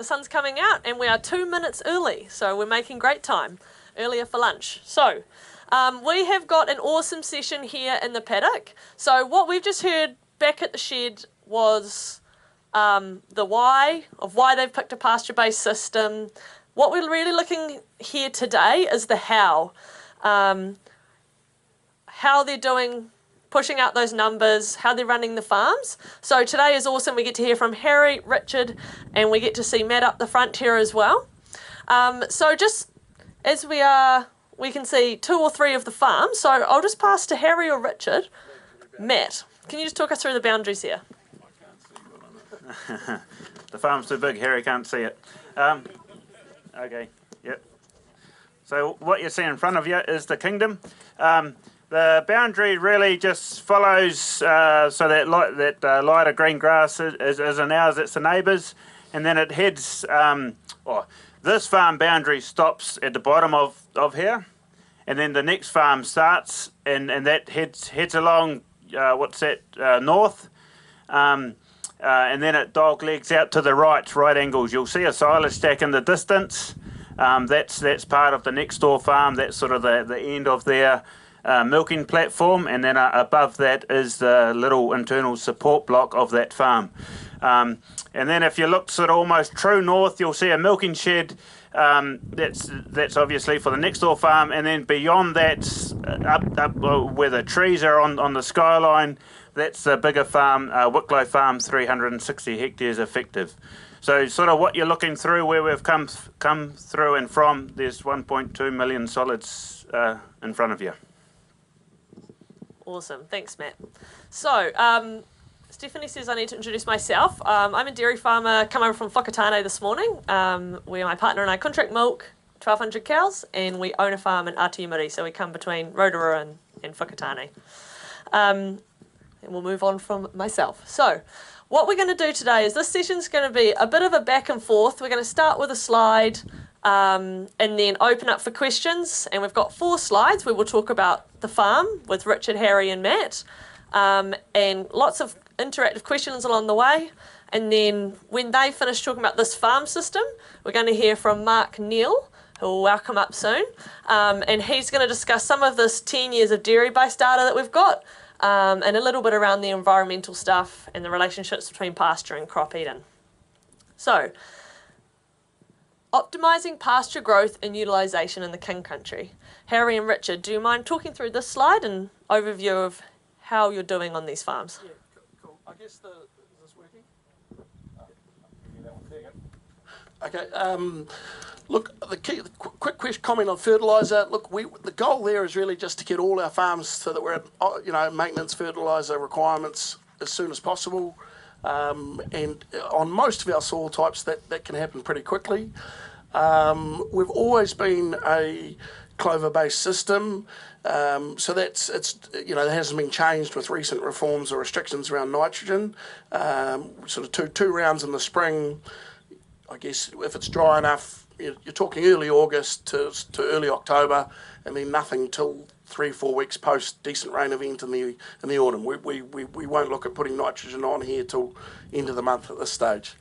The sun's coming out and we are 2 minutes early, so we're making great time, earlier for lunch. So we have got an awesome session here in the paddock. So what we've just heard back at the shed was the why they've picked a pasture-based system. What we're really looking here today is the how they're doing, pushing out those numbers, how they're running the farms. So today is awesome. We get to hear from Harry, Richard, and we get to see Matt up the front here as well. So just as we can see 2 or 3 of the farms. So I'll just pass to Harry or Richard. Matt, can you just talk us through the boundaries here? The farm's too big, Harry can't see it. Okay, yep. So what you see in front of you is the kingdom. The boundary really just follows, so that lighter green grass isn't ours, it's the neighbours, and then it heads, this farm boundary stops at the bottom of here, and then the next farm starts, and that heads along, north, and then it dog legs out to the right angles. You'll see a silage stack in the distance. That's part of the next door farm. That's sort of the end of their milking platform, and then above that is the little internal support block of that farm. And then if you look sort of almost true north, you'll see a milking shed. That's obviously for the next door farm, and then beyond that, up where the trees are on the skyline, that's the bigger farm, Wicklow Farm, 360 hectares effective. So sort of what you're looking through, where we've come through and from, there's 1.2 million solids in front of you. Awesome, thanks Matt. So Stephanie says I need to introduce myself. I'm a dairy farmer, come over from Whakatane this morning, where my partner and I contract milk, 1,200 cows, and we own a farm in Atiumuri, so we come between Rotorua and Whakatane. And we'll move on from myself. So what we're going to do today is this session's going to be a bit of a back and forth. We're going to start with a slide and then open up for questions. And we've got 4 slides where we'll talk about the farm with Richard, Harry and Matt, and lots of interactive questions along the way. And then when they finish talking about this farm system, we're going to hear from Neal, who will come up soon. And he's going to discuss some of this 10 years of dairy-based data that we've got, and a little bit around the environmental stuff and the relationships between pasture and crop eating. So, optimising pasture growth and utilisation in the King Country. Harry and Richard, do you mind talking through this slide and overview of how you're doing on these farms? Yeah, cool. I guess is this working? Okay. Look, the quick comment on fertiliser. Look, the goal there is really just to get all our farms so that we're at maintenance fertiliser requirements as soon as possible, and on most of our soil types that can happen pretty quickly. We've always been a clover-based system, so that hasn't been changed with recent reforms or restrictions around nitrogen. Sort of two rounds in the spring. I guess if it's dry enough, you're talking early August to early October, and then nothing till 3-4 weeks post decent rain event in the autumn. We won't look at putting nitrogen on here till end of the month at this stage.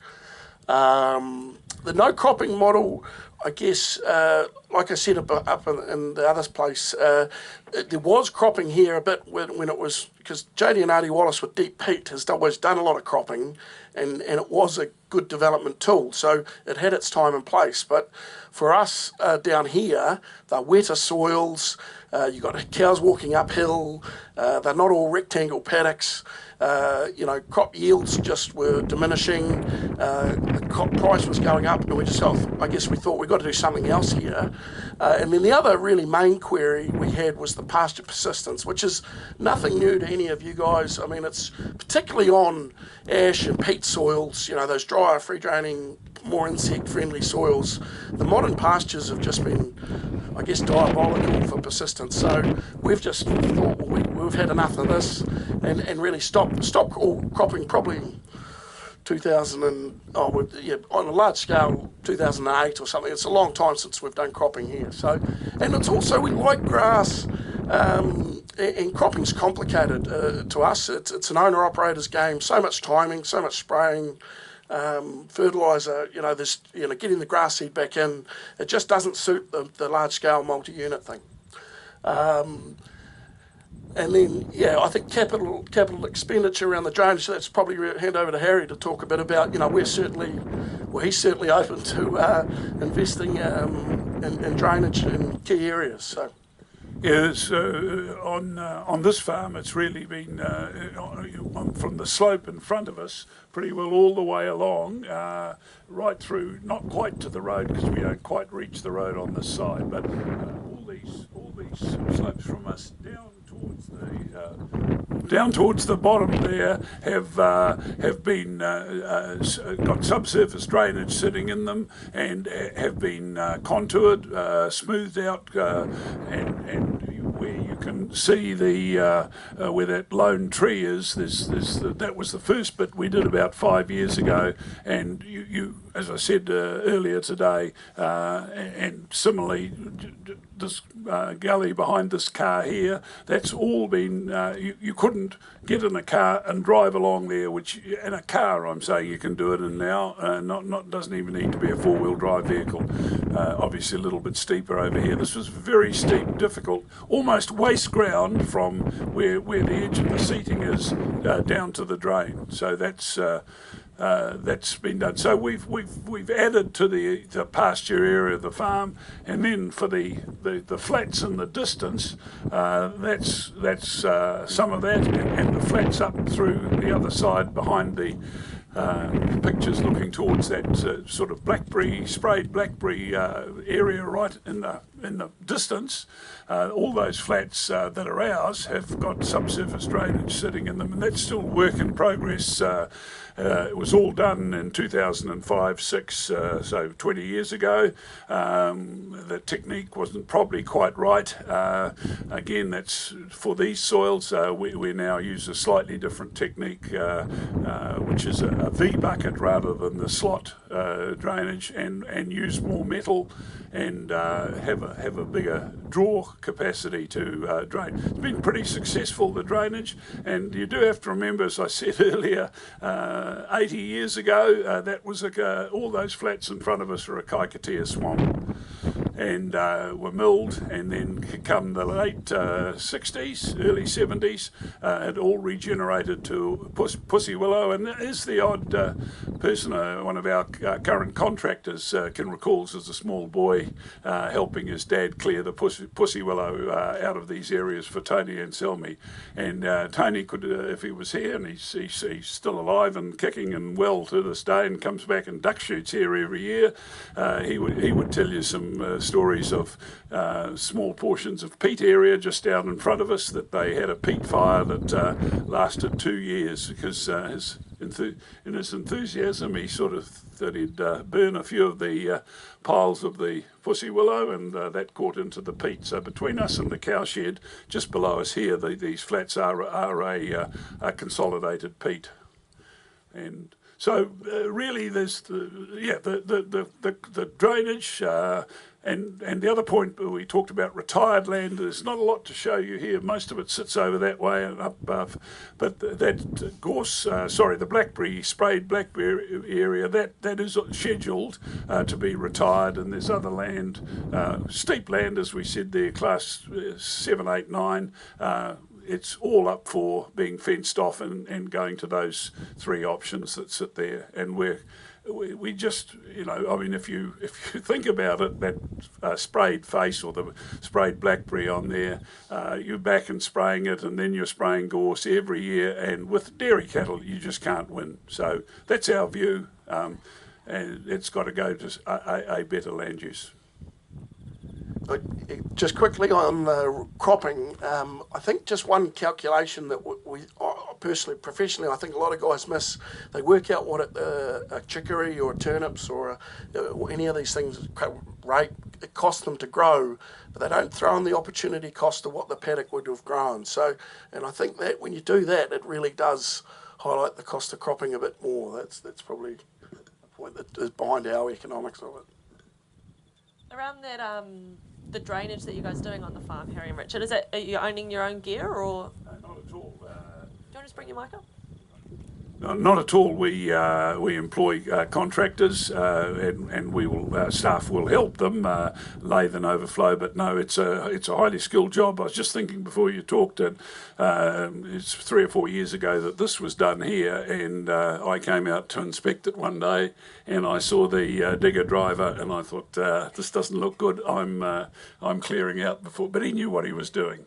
The no cropping model, I guess, like I said up in the other place, there was cropping here a bit when it was, because Jordyn and Artie Wallace with Deep Peat has always done a lot of cropping, and it was a good development tool, so it had its time and place. But for us down here, they're wetter soils, you've got cows walking uphill, they're not all rectangle paddocks. Crop yields just were diminishing, the crop price was going up, and we thought we've got to do something else here. And then the other really main query we had was the pasture persistence, which is nothing new to any of you guys. I mean, it's particularly on ash and peat soils, those drier, free-draining, more insect-friendly soils. The modern pastures have just been, I guess, diabolical for persistence. So we've just thought, well, we've had enough of this, and really stop all cropping probably on a large scale, 2008 or something. It's a long time since we've done cropping here. So, and it's also, we like grass, and cropping's complicated to us. It's an owner-operator's game, so much timing, so much spraying. fertiliser, there's, getting the grass seed back in, it just doesn't suit the large-scale multi-unit thing. And then, I think capital expenditure around the drainage, that's probably hand over to Harry to talk a bit about, he's certainly open to investing in drainage in key areas. So. Yes, on this farm, it's really been from the slope in front of us, pretty well all the way along, right through, not quite to the road because we don't quite reach the road on this side, but all these slopes from us down towards the bottom there have been got subsurface drainage sitting in them and have been contoured, smoothed out, and where you can see where that lone tree is. That was the first bit we did about 5 years ago, and you as I said earlier today, and similarly, this gully behind this car here, that's all been, you couldn't get in a car and drive along there, which in a car I'm saying you can do it in now, doesn't even need to be a four-wheel drive vehicle. Obviously a little bit steeper over here. This was very steep, difficult, almost waste ground from where the edge of the seating is down to the drain. So that's been done. So we've added to the pasture area of the farm, and then for the flats in the distance, that's some of that, and the flats up through the other side behind the pictures looking towards that sort of sprayed blackberry area right in the distance. All those flats that are ours have got subsurface drainage sitting in them, and that's still work in progress. It was all done in 2005-06, so 20 years ago. The technique wasn't probably quite right. Again, that's for these soils. We now use a slightly different technique, which is a V bucket rather than the slot drainage, and use more metal and have a bigger draw capacity to drain. It's been pretty successful, the drainage, and you do have to remember, as I said earlier, 80 years ago, that was all those flats in front of us were a Kotare swamp, and were milled, and then come the late 60s, early 70s, it all regenerated to pussy willow, and there's the odd person, one of our current contractors can recall as a small boy helping his dad clear the pussy willow out of these areas for Tony and Selmy, and Tony could, if he was here, and he's still alive and kicking and well to this day, and comes back and duck shoots here every year, he would tell you some stories of small portions of peat area just down in front of us, that they had a peat fire that lasted 2 years, because in his enthusiasm he sort of thought he'd burn a few of the piles of the pussy willow, and that caught into the peat. So between us and the cow shed just below us here, these flats are a consolidated peat. And so really there's the drainage, and the other point we talked about retired land. There's not a lot to show you here. Most of it sits over that way and up above. But the sprayed blackberry area, that is scheduled to be retired. And there's other land, steep land, as we said there, class 7, 8, 9. It's all up for being fenced off and going to those three options that sit there. And we just, I mean, if you think about it, that sprayed face or the sprayed blackberry on there, you're back and spraying it, and then you're spraying gorse every year, and with dairy cattle you just can't win. So that's our view, and it's got to go to a better land use. Just quickly on cropping, I think just one calculation that we personally, professionally, I think a lot of guys miss. They work out what a chicory or turnips or any of these things rate it costs them to grow, but they don't throw in the opportunity cost of what the paddock would have grown. So, and I think that when you do that, it really does highlight the cost of cropping a bit more. That's probably the point that is behind our economics of it. Around that, the drainage that you guys are doing on the farm, Harry and Richard, are you owning your own gear, or? Not at all. Do you want to just bring your mic up? Not at all. We employ contractors, and we will staff will help them lathe and overflow. But no, it's a highly skilled job. I was just thinking before you talked that it's 3 or 4 years ago that this was done here, and I came out to inspect it one day, and I saw the digger driver, and I thought this doesn't look good. I'm clearing out before, but he knew what he was doing.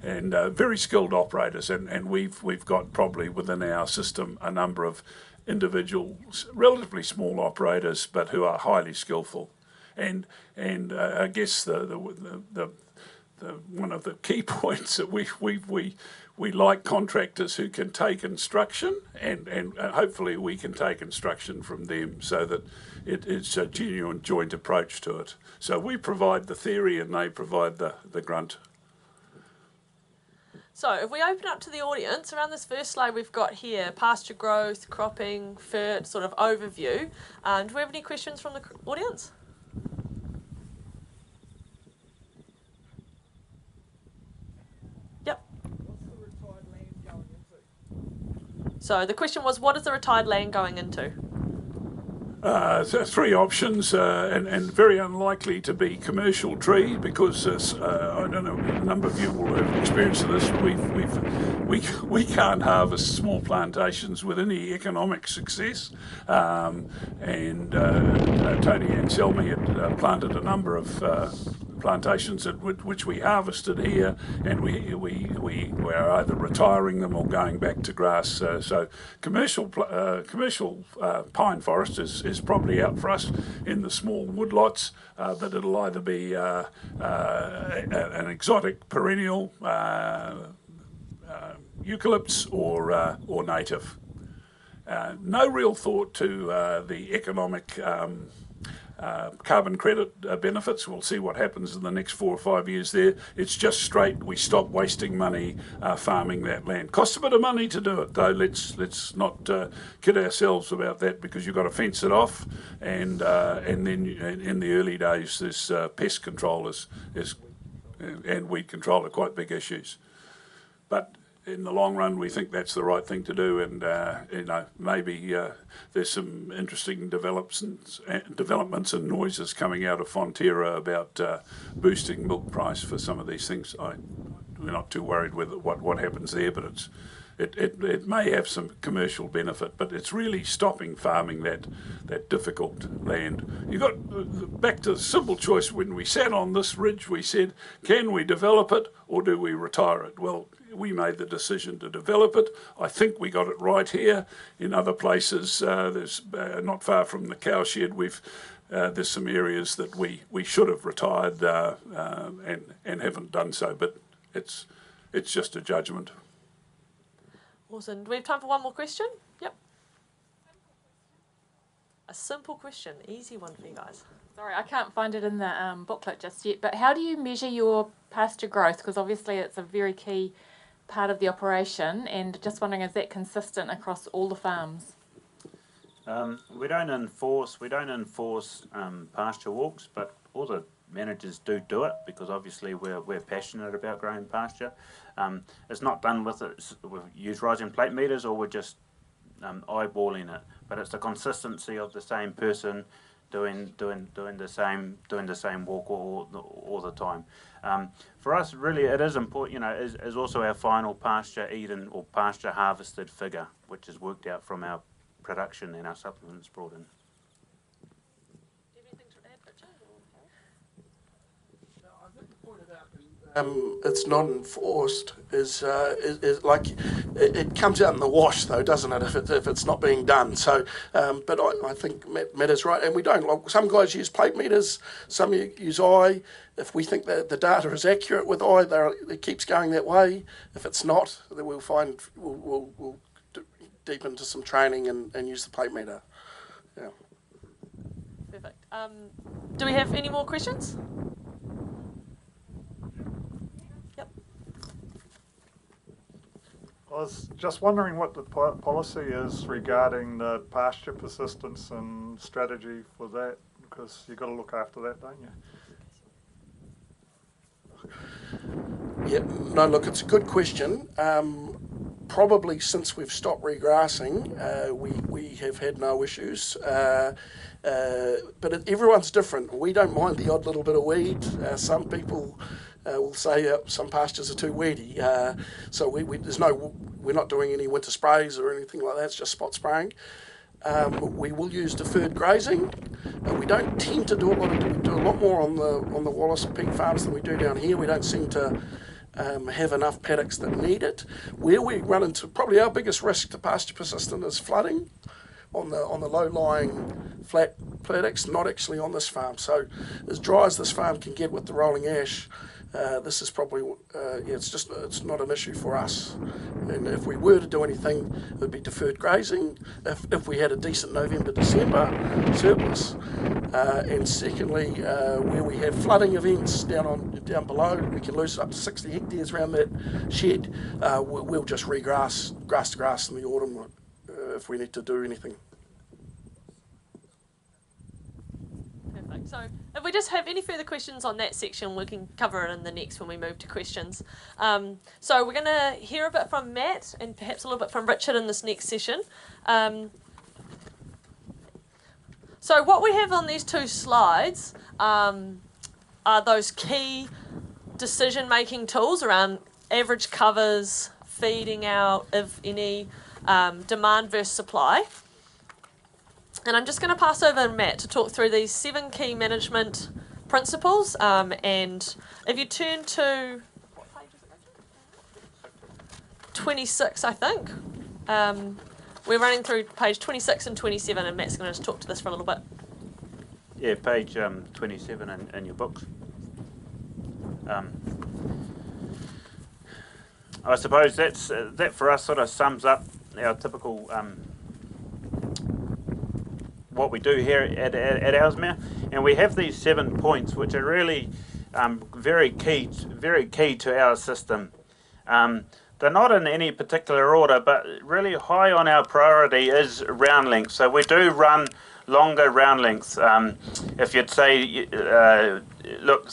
And very skilled operators, and we've got probably within our system a number of individual, relatively small operators, but who are highly skillful. And I guess the one of the key points that we like contractors who can take instruction, and hopefully we can take instruction from them, so that it's a genuine joint approach to it. So we provide the theory, and they provide the grunt. So if we open up to the audience, around this first slide we've got here, pasture growth, cropping, FERT, sort of overview. Do we have any questions from the audience? Yep. What's the retired land going into? So the question was, what is the retired land going into? So 3 options, and very unlikely to be commercial trees, because I don't know, a number of you will have experienced this. We can't harvest small plantations with any economic success. And Tony Anselmi had planted a number of plantations which we harvested here, and we were either retiring them or going back to grass. So commercial pine forest is probably out for us in the small woodlots, but it'll either be an exotic perennial, eucalypts, or native. No real thought to the economic carbon credit benefits. We'll see what happens in the next 4 or 5 years there. It's just straight, we stop wasting money farming that land. Costs a bit of money to do it, though. Let's not kid ourselves about that, because you've got to fence it off, and then in the early days there's pest control and weed control are quite big issues. But in the long run, we think that's the right thing to do, and maybe there's some interesting developments and noises coming out of Fonterra about boosting milk price for some of these things. We're not too worried with what happens there, but it may have some commercial benefit, but it's really stopping farming that difficult land. You got back to the simple choice. When we sat on this ridge, we said, can we develop it or do we retire it? Well, we made the decision to develop it. I think we got it right here. In other places, there's not far from the cowshed, there's some areas that we should have retired and haven't done so, but it's just a judgment. Awesome. Do we have time for one more question? Yep. A simple question, easy one for you guys. Sorry, I can't find it in the booklet just yet, but how do you measure your pasture growth? Because obviously it's a very key part of the operation, and just wondering, is that consistent across all the farms? We don't enforce pasture walks, but all the managers do it, because obviously we're passionate about growing pasture. It's not done with it. We use rising plate meters, or we're just eyeballing it. But it's the consistency of the same person doing the same walk all the time. For us, really, it is important. Is also our final pasture eaten or pasture harvested figure, which is worked out from our production and our supplements brought in. Do you have anything to add, Richard? I think the point about it's not enforced is like it comes out in the wash, though, doesn't it? If it's not being done. So, but I think Matt is right, and we don't. Like, some guys use plate meters, some use eye. If we think that the data is accurate with eye, it keeps going that way. If it's not, then we'll deep into some training and use the plate meter. Yeah. Perfect. Do we have any more questions? Yep. I was just wondering what the policy is regarding the pasture persistence and strategy for that, because you've got to look after that, don't you? Yeah, no, look, it's a good question. probably since we've stopped regrassing, we have had no issues. But everyone's different. We don't mind the odd little bit of weed. Some people will say some pastures are too weedy. So we're not doing any winter sprays or anything like that. It's just spot spraying. We will use deferred grazing. We don't tend to do a lot more on the Wallace pig farms than we do down here. We don't seem to have enough paddocks that need it. Where we run into probably our biggest risk to pasture persistent is flooding on the low-lying flat paddocks, not actually on this farm. So as dry as this farm can get with the rolling ash, this is probably it's not an issue for us. And if we were to do anything, it would be deferred grazing. If we had a decent November-December surplus, and secondly, where we have flooding events down below, we can lose up to 60 hectares around that shed. We'll just regrass grass to grass in the autumn if we need to do anything. Perfect. So if we just have any further questions on that section, we can cover it in the next when we move to questions. So we're going to hear a bit from Matt and perhaps a little bit from Richard in this next session. So what we have on these two slides are those key decision-making tools around average covers, feeding out, if any, demand versus supply. And I'm just going to pass over to Matt to talk through these 7 key management principles. And if you turn to, what page is it? 26, I think. We're running through page 26 and 27, and Matt's going to just talk to this for a little bit. Yeah, page 27 in your books. I suppose that for us sort of sums up our typical what we do here at Ellesmere, and we have these 7 points which are really very key to our system. They're not in any particular order, but really high on our priority is round length. So we do run longer round lengths. If you'd say, look,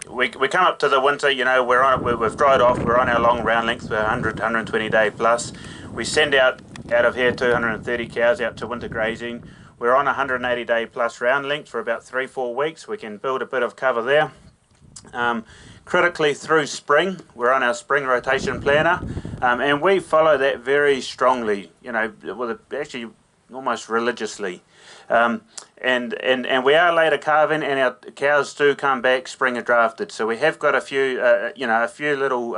we come up to the winter, you know, we've dried off, we're on our long round lengths, we're 100, 120 day plus. We send out of here 230 cows out to winter grazing. We're on 180 day plus round length for about 3-4 weeks. We can build a bit of cover there. Critically through spring, we're on our spring rotation planner, and we follow that very strongly, you know, actually almost religiously. And we are later calving, and our cows do come back spring drafted. So we have got a few little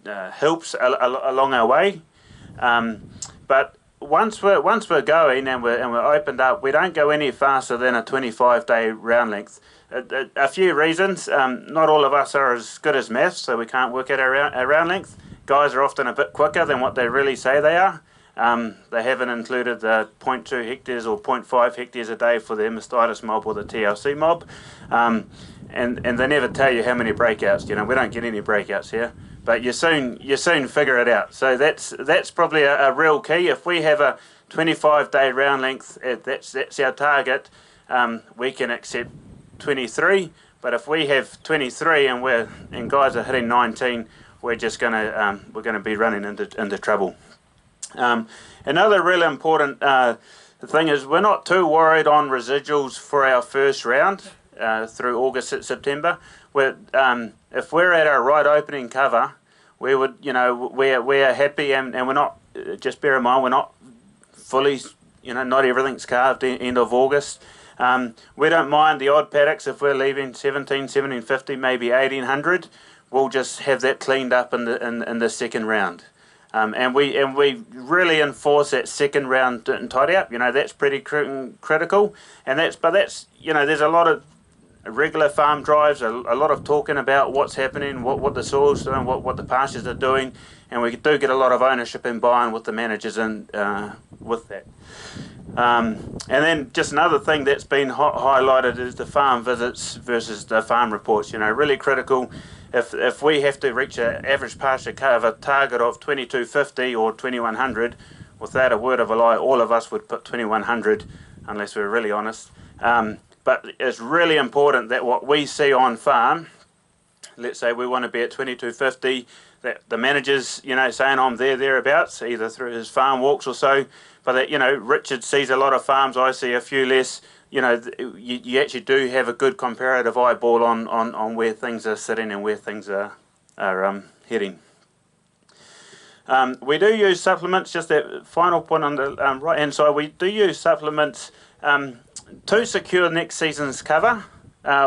helps along our way. But once we're going and we're opened up, we don't go any faster than a 25-day round length. A few reasons. Not all of us are as good as maths, so we can't work out our round length. Guys are often a bit quicker than what they really say they are. They haven't included the 0.2 hectares or 0.5 hectares a day for the mastitis mob or the TLC mob. And they never tell you how many breakouts. You know, we don't get any breakouts here. But you soon figure it out. So that's probably a real key. If we have a 25-day round length, that's our target. We can accept 23. But if we have 23 and guys are hitting 19, we're gonna be running into trouble. Another really important thing is we're not too worried on residuals for our first round through August, September. If we're at our right opening cover, we would, you know, we're happy, and we're not. Just bear in mind, we're not fully, you know, not everything's calved end of August. We don't mind the odd paddocks if we're leaving 1750, maybe 1800. We'll just have that cleaned up in the second round. And we really enforce that second round and tidy up. You know, that's pretty critical. And that's you know, there's a lot of regular farm drives, a lot of talking about what's happening, what the soil's doing, what the pastures are doing, and we do get a lot of ownership and buy-in with the managers and with that. And then just another thing that's been highlighted is the farm visits versus the farm reports. You know, really critical. If we have to reach an average pasture cover target of 2250 or 2100, without a word of a lie, all of us would put 2100, unless we're really honest. But it's really important that what we see on farm, let's say we want to be at 2250, that the manager's, you know, saying I'm thereabouts, either through his farm walks or so. But that, you know, Richard sees a lot of farms, I see a few less. You know, you actually do have a good comparative eyeball on where things are sitting and where things are heading. We do use supplements, just that final point on the right hand side, we do use supplements to secure next season's cover.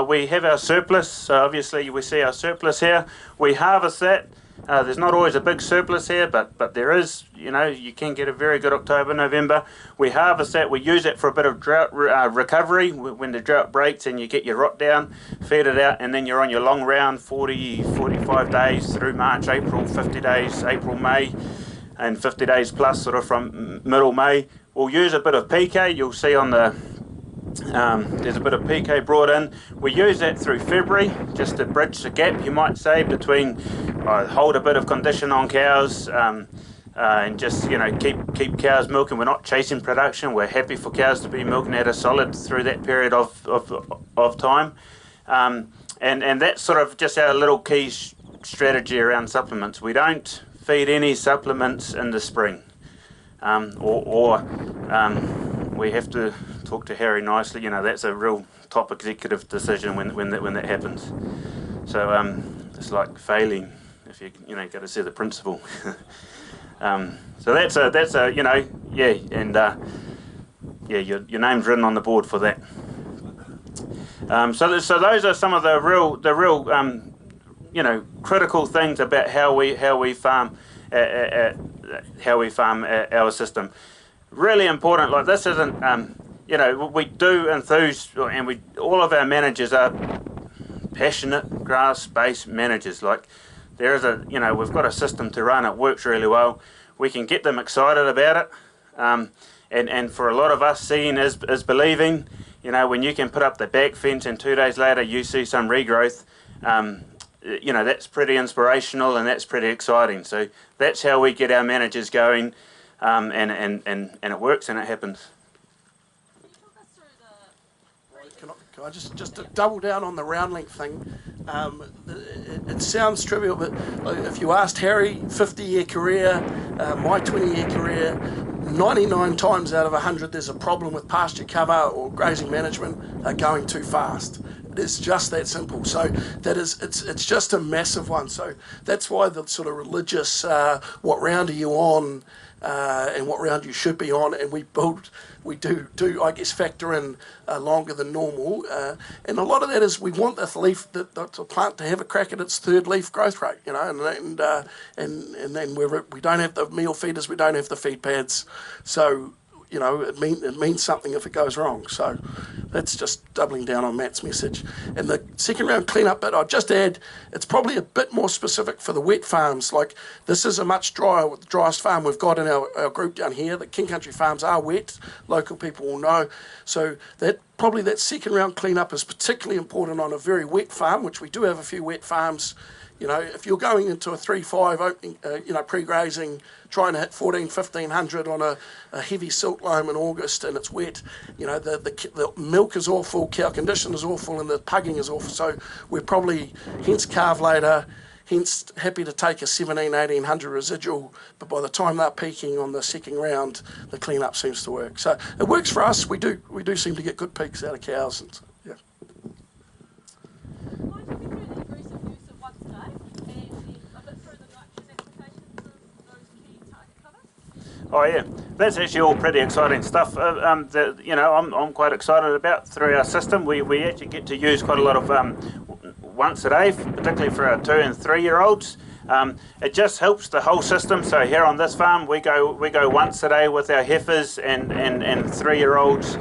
We have our surplus, so obviously we see our surplus here. We harvest that. There's not always a big surplus here, but there is, you know, you can get a very good October, November. We harvest that, we use it for a bit of drought recovery when the drought breaks and you get your rot down, feed it out, and then you're on your long round, 40, 45 days through March, April, 50 days, April, May, and 50 days plus sort of from middle May. We'll use a bit of PK, you'll see on the there's a bit of PK brought in. We use that through February just to bridge the gap, you might say, between hold a bit of condition on cows and just, you know, keep cows milking. We're not chasing production. We're happy for cows to be milking at a solid through that period of time. And that's sort of just our little key strategy around supplements. We don't feed any supplements in the spring, we have to talk to Harry nicely. You know, that's a real top executive decision when that happens. So it's like failing if you know, got to see the principal. So that's a you know, yeah, and yeah, your name's written on the board for that. So those are some of the real you know, critical things about how we farm our system. Really important. Like, this isn't you know, we do enthuse, and all of our managers are passionate grass-based managers. Like, there is a, you know, we've got a system to run. It works really well. We can get them excited about it, and for a lot of us, seeing is believing. You know, when you can put up the back fence and 2 days later you see some regrowth, you know, that's pretty inspirational and that's pretty exciting. So that's how we get our managers going, and it works and it happens. Can I just to double down on the round length thing? It sounds trivial, but if you asked Harry, 50-year career, my 20-year career, 99 times out of 100 there's a problem with pasture cover or grazing management going too fast. It's just that simple. So that is, it's just a massive one. So that's why the sort of religious, what round are you on, and what round you should be on, and we do I guess factor in longer than normal, and a lot of that is we want the plant to have a crack at its third leaf growth rate, you know, and then we don't have the meal feeders, we don't have the feed pads, so you know, it means something if it goes wrong. So that's just doubling down on Matt's message. And the second round cleanup bit, I'd just add, it's probably a bit more specific for the wet farms. Like, this is a much drier, the driest farm we've got in our group down here. The King Country farms are wet, local people will know. So that second round cleanup is particularly important on a very wet farm, which we do have a few wet farms. You know, if you're going into a 3-5 opening, you know, pre-grazing, trying to hit 1,500 on a heavy silt loam in August and it's wet, you know, the milk is awful, cow condition is awful, and the pugging is awful. So we're probably, hence calve later, hence happy to take a 1,800 residual, but by the time they're peaking on the second round, the clean-up seems to work. So it works for us. We do seem to get good peaks out of cows. And, yeah. Oh yeah, that's actually all pretty exciting stuff. That, you know, I'm quite excited about through our system. We actually get to use quite a lot of once a day, particularly for our 2 and 3 year olds. It just helps the whole system. So here on this farm, we go once a day with our heifers and 3 year olds.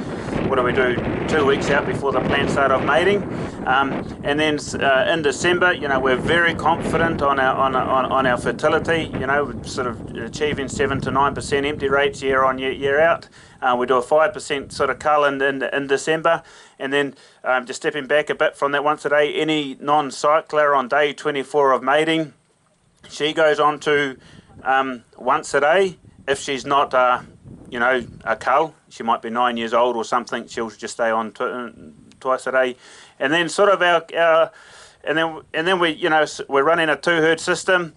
What do we do? 2 weeks out before the plant start of mating, and then in December, you know, we're very confident on our fertility. You know, we're sort of achieving 7 to 9% empty rates year on year out. We do a 5% sort of cull in December, and then just stepping back a bit from that once a day, any non-cycler on day 24 of mating, she goes on to once a day. If she's not you know, a cull, she might be 9 years old or something, she'll just stay on twice a day. And then sort of and then we're running a 2-herd system.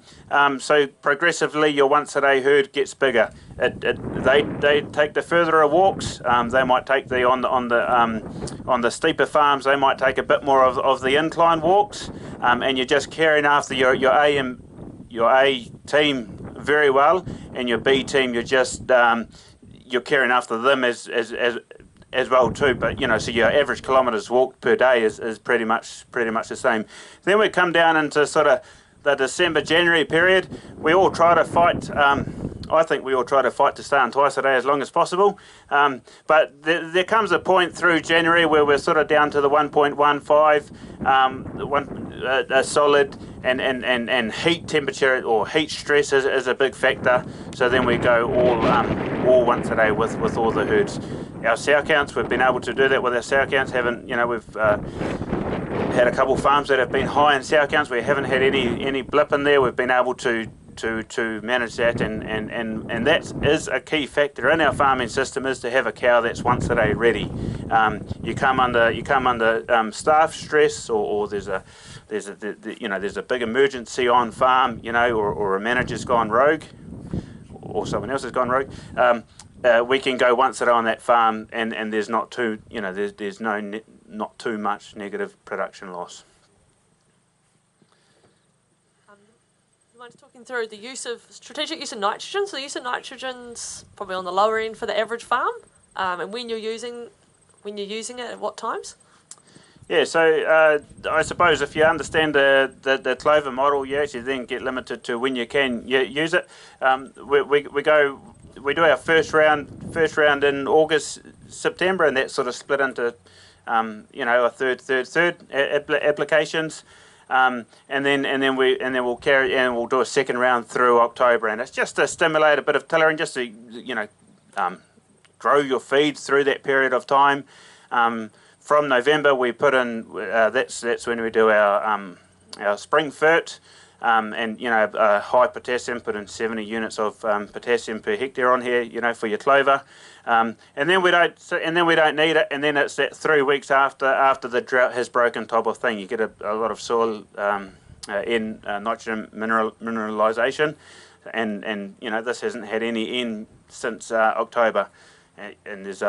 So progressively, your once a day herd gets bigger. They take the further walks. They might take on the steeper farms. They might take a bit more of the incline walks. And you're just carrying after your A team very well, and your B team you're carrying after them as well too. But so your average kilometres walked per day is pretty much the same. Then we come down into sort of the December-January period. We all try to fight. I think we all try to fight to stay on twice a day as long as possible. But there comes a point through January where we're sort of down to the 1.15, solid, and heat temperature or heat stress is a big factor. So then we go all once a day with all the herds. Our sow counts, we've been able to do that with our sow counts. We've had a couple farms that have been high in sow counts. We haven't had any blip in there. We've been able to manage that, and that is a key factor in our farming system, is to have a cow that's once a day ready. You come under staff stress, or there's a big emergency on farm, or a manager's gone rogue, or someone else has gone rogue. We can go once a day on that farm, and there's not too much negative production loss. You mind talking through the strategic use of nitrogen? So the use of nitrogen's probably on the lower end for the average farm, and when you're using it at what times? Yeah, so I suppose if you understand the clover model, you actually then get limited to when you can use it. We do our first round in August, September, and that's sort of split into a third applications, and then we'll carry and we'll do a second round through October, and it's just to stimulate a bit of tillering, just to grow your feed through that period of time. From November we put in that's when we do our spring fert. And high potassium, put in 70 units of potassium per hectare on here, for your clover, and then we don't need it, and then it's that 3 weeks after the drought has broken type of thing. You get a lot of soil nitrogen mineralisation, and this hasn't had any N since October, and there's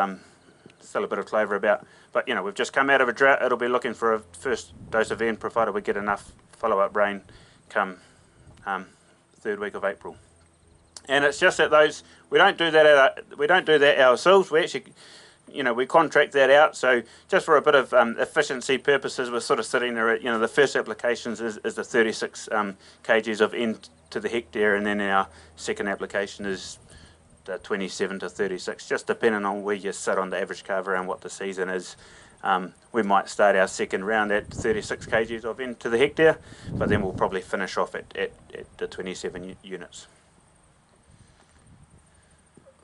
still a bit of clover about, but we've just come out of a drought. It'll be looking for a first dose of N, provided we get enough follow-up rain come third week of April. And it's just that we don't do that ourselves. We actually we contract that out. So just for a bit of efficiency purposes, we're sort of sitting there at the first applications is the 36 kgs of N to the hectare, and then our second application is the 27 to 36, just depending on where you sit on the average cover and what the season is. We might start our second round at 36 kgs of N to the hectare, but then we'll probably finish off at the 27 units.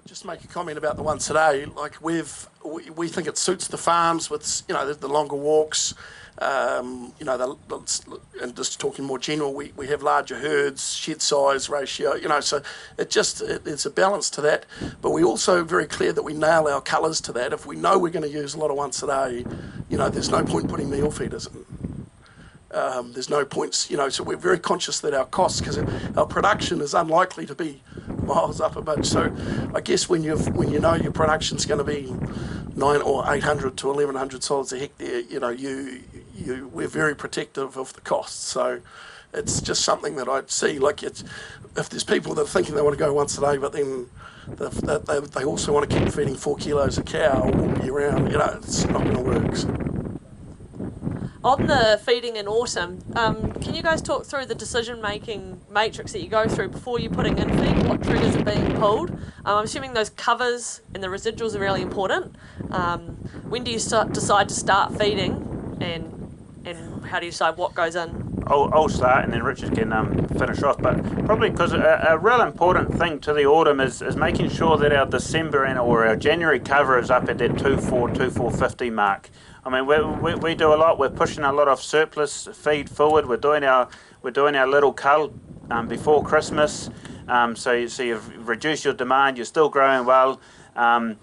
Just make a comment about the once a day. Like we think it suits the farms with the longer walks. And just talking more general, we have larger herds, shed size ratio, so it's a balance to that. But we're also very clear that we nail our colours to that. If we know we're going to use a lot of once a day, there's no point putting meal feeders in. There's no points, so we're very conscious that our costs, because our production is unlikely to be miles up a bunch. So I guess when you know your production's going to be 900 or 800 to 1100 solids a hectare, we're very protective of the costs. So it's just something that I'd see. Like if there's people that are thinking they want to go once a day, but then they also want to keep feeding 4 kilos a cow all year round, it's not going to work. So. On the feeding in autumn, can you guys talk through the decision-making matrix that you go through before you're putting in feed? What triggers are being pulled? I'm assuming those covers and the residuals are really important. When do you decide to start feeding, and how do you decide what goes in? I'll start, and then Richard can finish off. But probably because a real important thing to the autumn is making sure that our December or our January cover is up at that 2,450 mark. I mean, we do a lot. We're pushing a lot of surplus feed forward. We're doing our little cull before Christmas. So you've reduced your demand. You're still growing well. and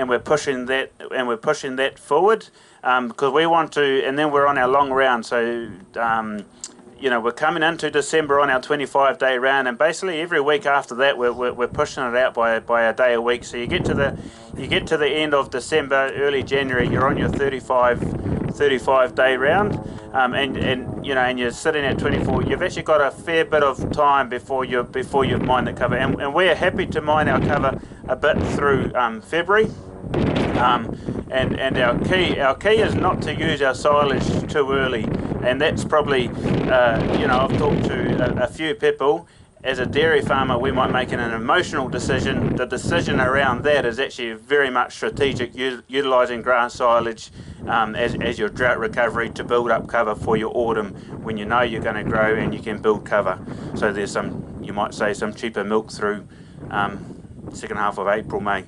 we're pushing that forward because we want to, and then we're on our long round. So we're coming into December on our 25-day round, and basically every week after that we're pushing it out by a day a week. So you get to the end of December, early January, you're on your 35-day round, and you're sitting at 24. You've actually got a fair bit of time before you've mined the cover, and we're happy to mine our cover a bit through February. And our key is not to use our silage too early, and that's probably I've talked to a few people. As a dairy farmer, we might make an emotional decision. The decision around that is actually very much strategic, utilising grass silage as your drought recovery to build up cover for your autumn when you know you're going to grow and you can build cover. So there's some cheaper milk through second half of April, May.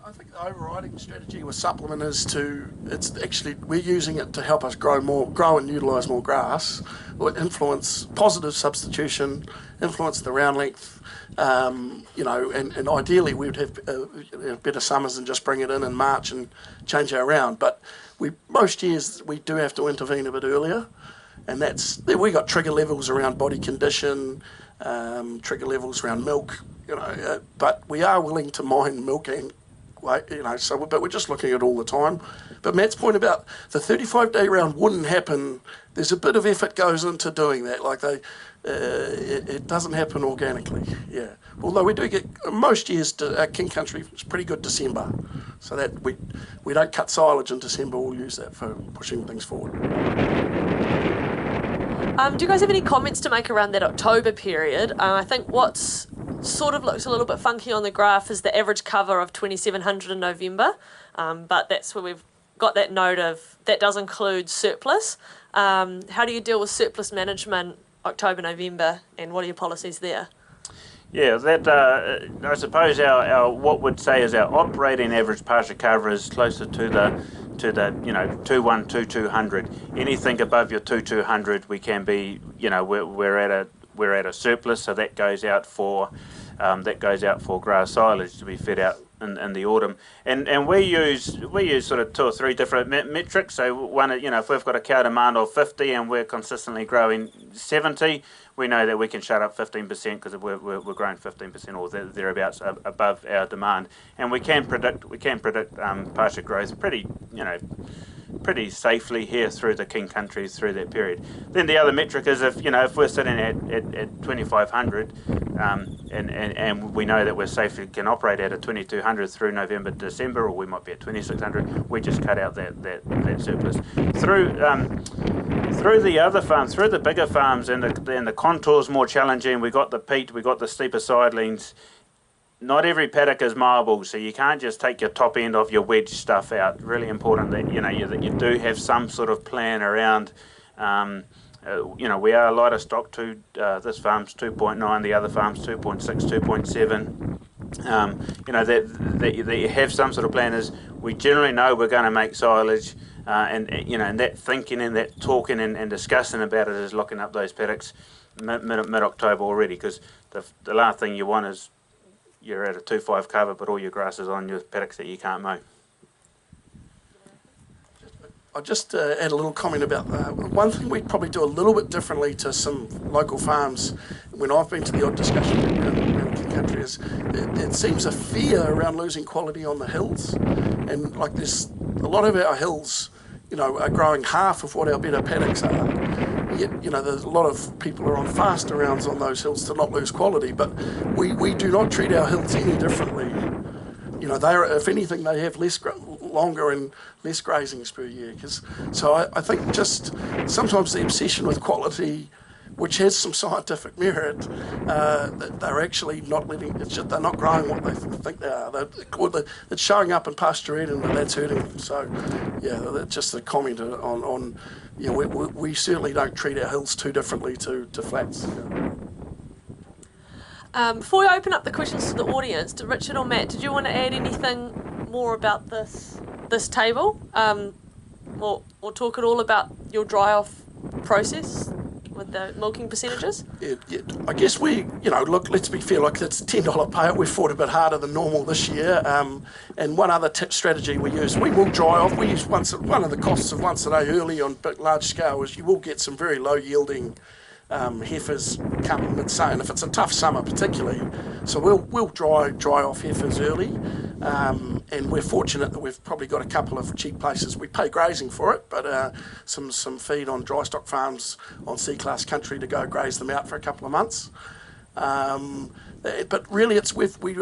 I think the overriding strategy with supplement is we're using it to help us grow and utilise more grass, or influence positive substitution, influence the round length, and ideally we would have better summers than just bring it in March and change our round. But most years we do have to intervene a bit earlier, and we got trigger levels around body condition, trigger levels around milk, but we are willing to mine milk and but we're just looking at it all the time. But Matt's point about the 35-day round wouldn't happen. There's a bit of effort goes into doing that. It doesn't happen organically. Yeah. Although we do get most years, King Country is pretty good December, so that we don't cut silage in December. We'll use that for pushing things forward. Do you guys have any comments to make around that October period? I think what's sort of looks a little bit funky on the graph is the average cover of 2,700 in November, but that's where we've got that note of that does include surplus. How do you deal with surplus management October, November, and what are your policies there? Yeah, that I suppose our what would say is our operating average pasture cover is closer to the 2,200. Anything above your 2,200, we can be we're at a surplus, so that goes out for grass silage to be fed out in the autumn, and we use sort of 2 or 3 different metrics. So one, if we've got a cow demand of 50 and we're consistently growing 70, we know that we can shut up 15% because we're growing 15% or thereabouts above our demand, and we can predict pasture growth pretty safely here through the King Country through that period. Then the other metric is if we're sitting at 2,500 and we know that we're safely can operate at a 2,200 through November, December, or we might be at 2,600, we just cut out that surplus. Through the other farms, through the bigger farms, and the contours more challenging, we got the peat, we got the steeper sidelines. Not every paddock is marble, so you can't just take your top end of your wedge stuff out. Really important that you do have some sort of plan around. We are lighter stock too. This farm's 2.9, the other farm's 2.6, 2.7. That you have some sort of plan. Is we generally know we're going to make silage, and that thinking and that talking and discussing about it is locking up those paddocks mid-October already, because the last thing you want is you're at a 2.5 cover, but all your grass is on your paddocks that you can't mow. I'll just add a little comment about one thing we'd probably do a little bit differently to some local farms. When I've been to the odd discussion around King Country, is it seems a fear around losing quality on the hills, and there's a lot of our hills, are growing half of what our better paddocks are. Yet, there's a lot of people are on faster rounds on those hills to not lose quality, but we do not treat our hills any differently. If anything, they have longer and less grazings per year. So I think just sometimes the obsession with quality, which has some scientific merit, that they're actually not letting. It's just they're not growing what they think they are. It's showing up in pasture eating, but that's hurting them. So, yeah, that's just a comment on. We certainly don't treat our hills too differently to flats. Before we open up the questions to the audience, Richard or Matt, did you want to add anything more about this table, or talk at all about your dry off process? with the milking percentages? Yeah, I guess look, let's be fair, like it's a $10 payout. We've fought a bit harder than normal this year. And one other strategy we use, we will dry off. We use one of the costs of once a day early on big large scale is you will get some very low yielding heifers come mid-summer, if it's a tough summer particularly. So we'll dry off heifers early, and we're fortunate that we've probably got a couple of cheap places. We pay grazing for it, but some feed on dry stock farms on C-class country to go graze them out for a couple of months. But really, we do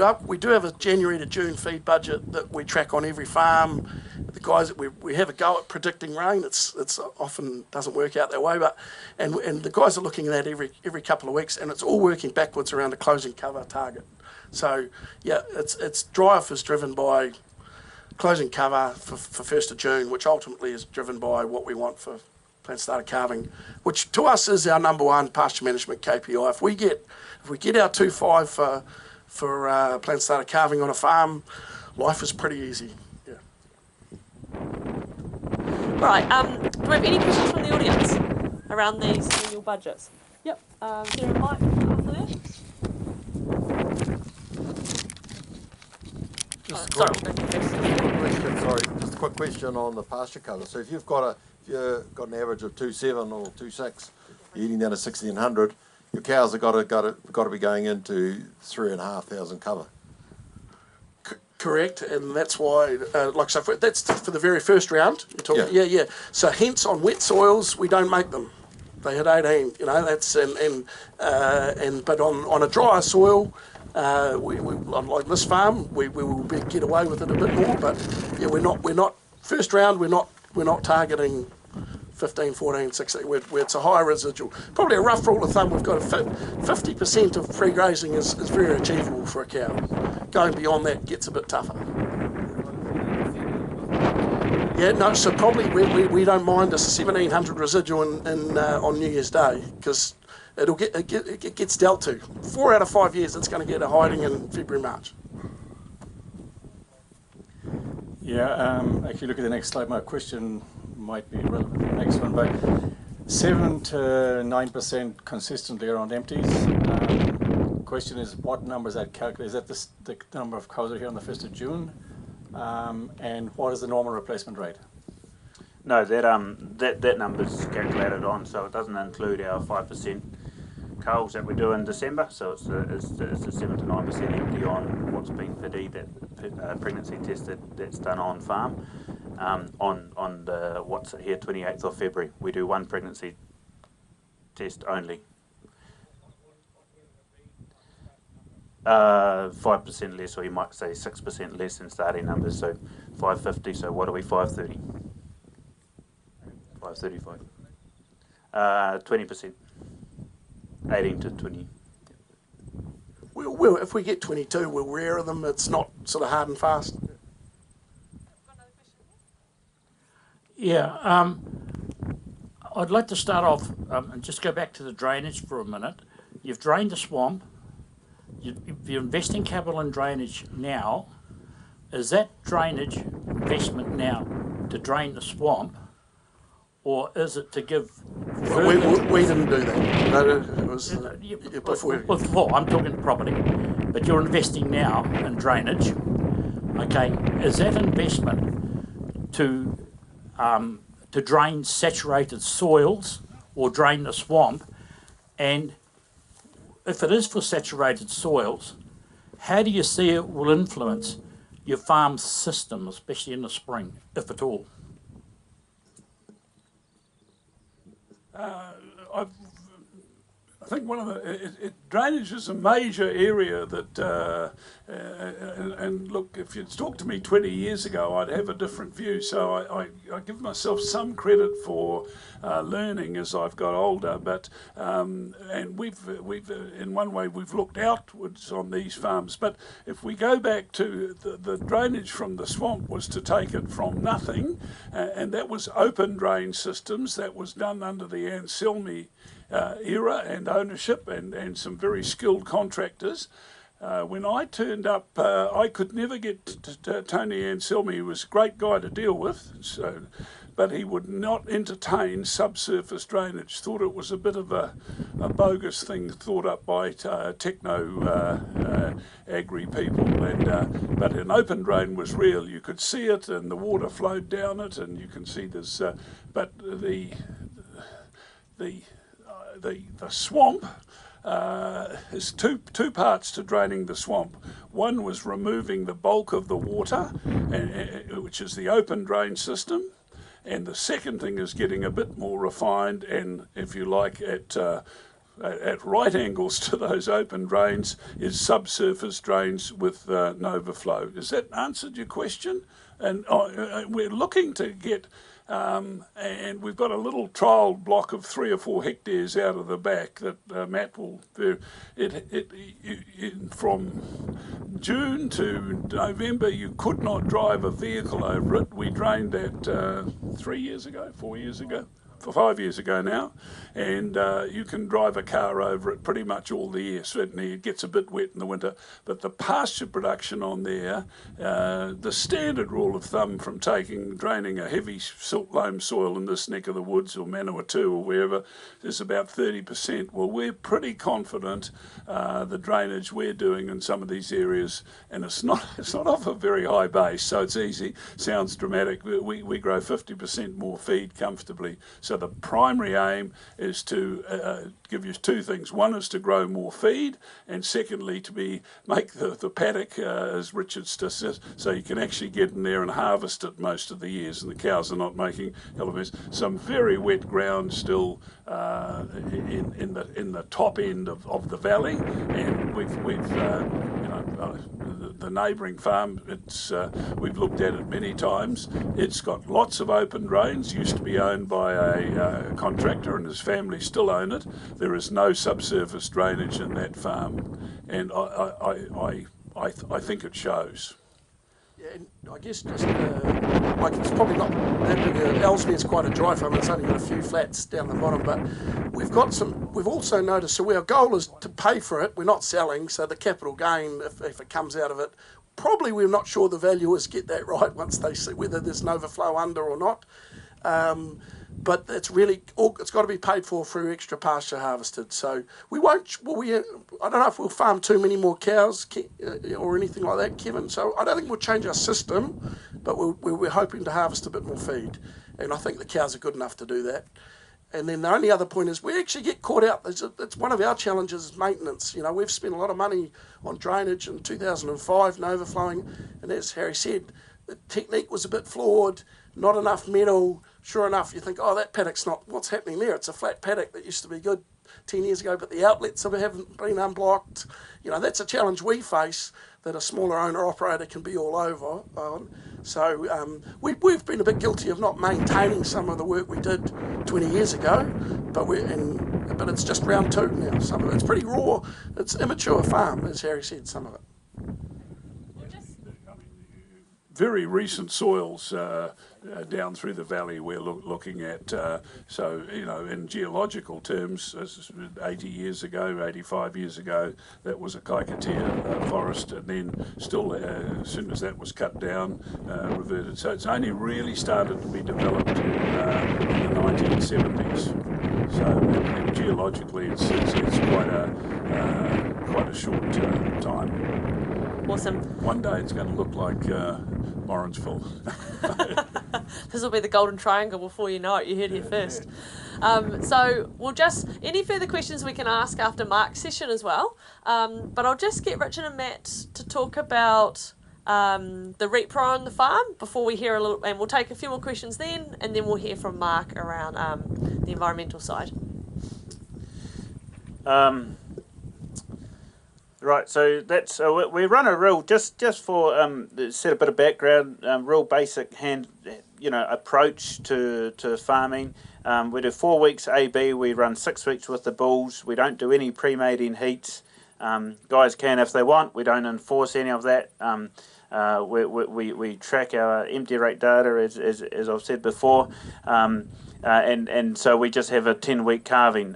have a January to June feed budget that we track on every farm. The guys we have a go at predicting rain. It's often doesn't work out that way, but and the guys are looking at that every couple of weeks, and it's all working backwards around a closing cover target. So yeah, it's dry off is driven by closing cover for 1st of June, which ultimately is driven by what we want for plant starter calving, which to us is our number one pasture management KPI. If we get our 2.5 for plant starter calving on a farm, life is pretty easy. Yeah. Right. Do we have any questions from the audience around these annual budgets? Yep. Is there a mic after that? Just Sorry. just a quick question on the pasture cover. So if you've got an average of 2.7 or 2.6, you're eating down to 1,600. Your cows have got to be going into 3,500 cover. Correct, and that's why, that's for the very first round. You're talking, yeah. So hence on wet soils we don't make them. They hit 18. That's but on a drier soil. We like this farm, we will get away with it a bit more, but yeah, we're not first round. We're not targeting 15, 14, 16. Where it's a high residual. Probably a rough rule of thumb. We've got 50% of free grazing is very achievable for a cow. Going beyond that gets a bit tougher. Yeah, no. So probably we don't mind a 1,700 residual on New Year's Day because. It gets dealt to. 4 out of 5 years, it's going to get a hiding in February, March. Yeah, actually, look at the next slide. My question might be relevant to the next one, but 7 to 9% consistently around empties. Question is, what number is that calculated? Is that the number of cows here on the 1st of June? And what is the normal replacement rate? No, that number's calculated on, so it doesn't include our 5% culls that we do in December. So it's the 7 to 9% empty on what's been PD, that pregnancy tested, that's done on farm. On the what's here 28th of February, we do one pregnancy test only. 5% less, or you might say 6% less than starting numbers. So 550. So what are we? 530. 535. 20%. 18 to 20. Well, if we get 22, we'll rear them. It's not sort of hard and fast. Yeah, I'd like to start off and just go back to the drainage for a minute. You've drained the swamp. You're investing capital in drainage now. Is that drainage investment now to drain the swamp, or is it to give further... We didn't do that. No, it was before. Before, I'm talking property. But you're investing now in drainage. Okay, is that investment to drain saturated soils or drain the swamp? And if it is for saturated soils, how do you see it will influence your farm system, especially in the spring, if at all? I think one of the drainage is a major area that, and look, if you'd talked to me 20 years ago, I'd have a different view. So I give myself some credit for learning as I've got older. But and we've in one way we've looked outwards on these farms. But if we go back to the drainage from the swamp was to take it from nothing, and that was open drain systems. That was done under the Anselmi era and ownership and some very skilled contractors. when I turned up, I could never get Tony Anselmi. He was a great guy to deal with, but he would not entertain subsurface drainage. Thought it was a bit of a bogus thing thought up by techno agri people. But an open drain was real. You could see it, and the water flowed down it, and you can see this. But the swamp. There's two parts to draining the swamp. One was removing the bulk of the water, which is the open drain system, and the second thing is getting a bit more refined and, if you like, at right angles to those open drains is subsurface drains with no overflow. Has that answered your question? And we're looking to get, and we've got a little trial block of 3 or 4 hectares out of the back that Matt will do. From June to November, you could not drive a vehicle over it. We drained that 4 years ago now, and you can drive a car over it pretty much all the year. Certainly it gets a bit wet in the winter, but the pasture production on there, the standard rule of thumb from draining a heavy silt loam soil in this neck of the woods or Manawatu or wherever is about 30%. Well, we're pretty confident the drainage we're doing in some of these areas, and it's not off a very high base, so it's easy. Sounds dramatic. We grow 50% more feed comfortably. So the primary aim is to give you 2 things. One is to grow more feed, and secondly to make the paddock, as Richard says, so you can actually get in there and harvest it most of the years, and the cows are not making hell of a mess. Some very wet ground still in the top end of the valley, and we've the neighbouring farm, we've looked at it many times. It's got lots of open drains, used to be owned by a contractor, and his family still own it. There is no subsurface drainage in that farm, and I think it shows. Yeah, and I guess just like it's probably not that big. Ellesmere's quite a dry farm. It's only got a few flats down the bottom, but we've also noticed. So our goal is to pay for it. We're not selling, so the capital gain, if it comes out of it, probably we're not sure the valuers get that right once they see whether there's an overflow under or not. But it's got to be paid for through extra pasture harvested. So we won't. I don't know if we'll farm too many more cows or anything like that, Kevin. So I don't think we'll change our system, but we're hoping to harvest a bit more feed, and I think the cows are good enough to do that. And then the only other point is we actually get caught out. That's one of our challenges is maintenance. We've spent a lot of money on drainage in 2005 and overflowing, and as Harry said, the technique was a bit flawed, not enough metal. Sure enough, you think, oh, that paddock's not, what's happening there? It's a flat paddock that used to be good 10 years ago, but the outlets haven't been unblocked. That's a challenge we face that a smaller owner-operator can be all over on. So we've been a bit guilty of not maintaining some of the work we did 20 years ago, but it's just round 2 now. Some of it's pretty raw. It's immature farm, as Harry said, some of it. Very recent soils down through the valley we're looking at. So, in geological terms, 80 years ago, 85 years ago, that was a Kotare forest, and then still, as soon as that was cut down, reverted. So it's only really started to be developed in the 1970s. So and geologically, it's quite a short time. Awesome. One day it's going to look like Morrinsville. This will be the golden triangle before you know it. You heard here first. So we'll any further questions we can ask after Mark's session as well. But I'll just get Richard and Matt to talk about the repro on the farm before we hear a little, and we'll take a few more questions then, and then we'll hear from Mark around the environmental side. Right, so that's we run a real just for set a bit of background, real basic approach to farming. We do 4 weeks AB. We run 6 weeks with the bulls. We don't do any pre-mating heats. Guys can if they want. We don't enforce any of that. We track our empty rate data, as I've said before, and so we just have a 10-week calving.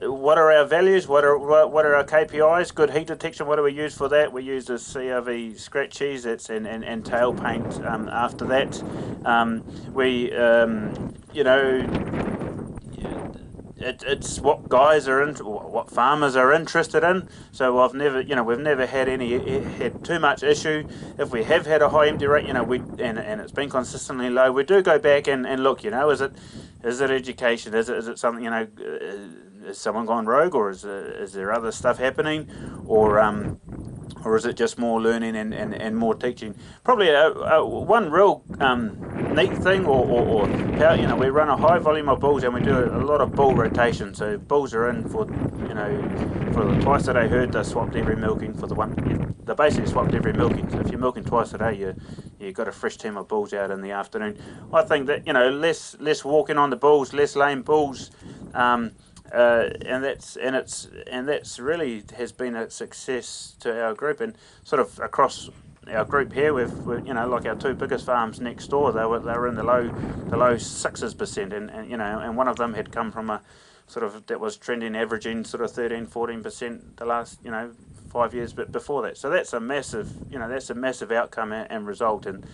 What are our values? What are our KPIs? Good heat detection. What do we use for that? We use the CRV scratchies. That's and tail paint after that. It's what guys are what farmers are interested in. So we've never had too much issue. If we have had a high empty rate, and it's been consistently low, we do go back and look. Is it education? Is it something? Has someone gone rogue, or is there other stuff happening, or is it just more learning and more teaching? Probably one real neat thing, or we run a high volume of bulls, and we do a lot of bull rotation. So bulls are in for the twice a day herd. They're swapped every milking. They're basically swapped every milking. So if you're milking twice a day, you've got a fresh team of bulls out in the afternoon. I think that less walking on the bulls, less lame bulls. And that's really has been a success to our group, and sort of across our group here, we've like our two biggest farms next door, they were in the low 6%, and one of them had come from a sort of that was trending, averaging sort of 13-14% the last 5 years, but before that. So that's a massive outcome and result, and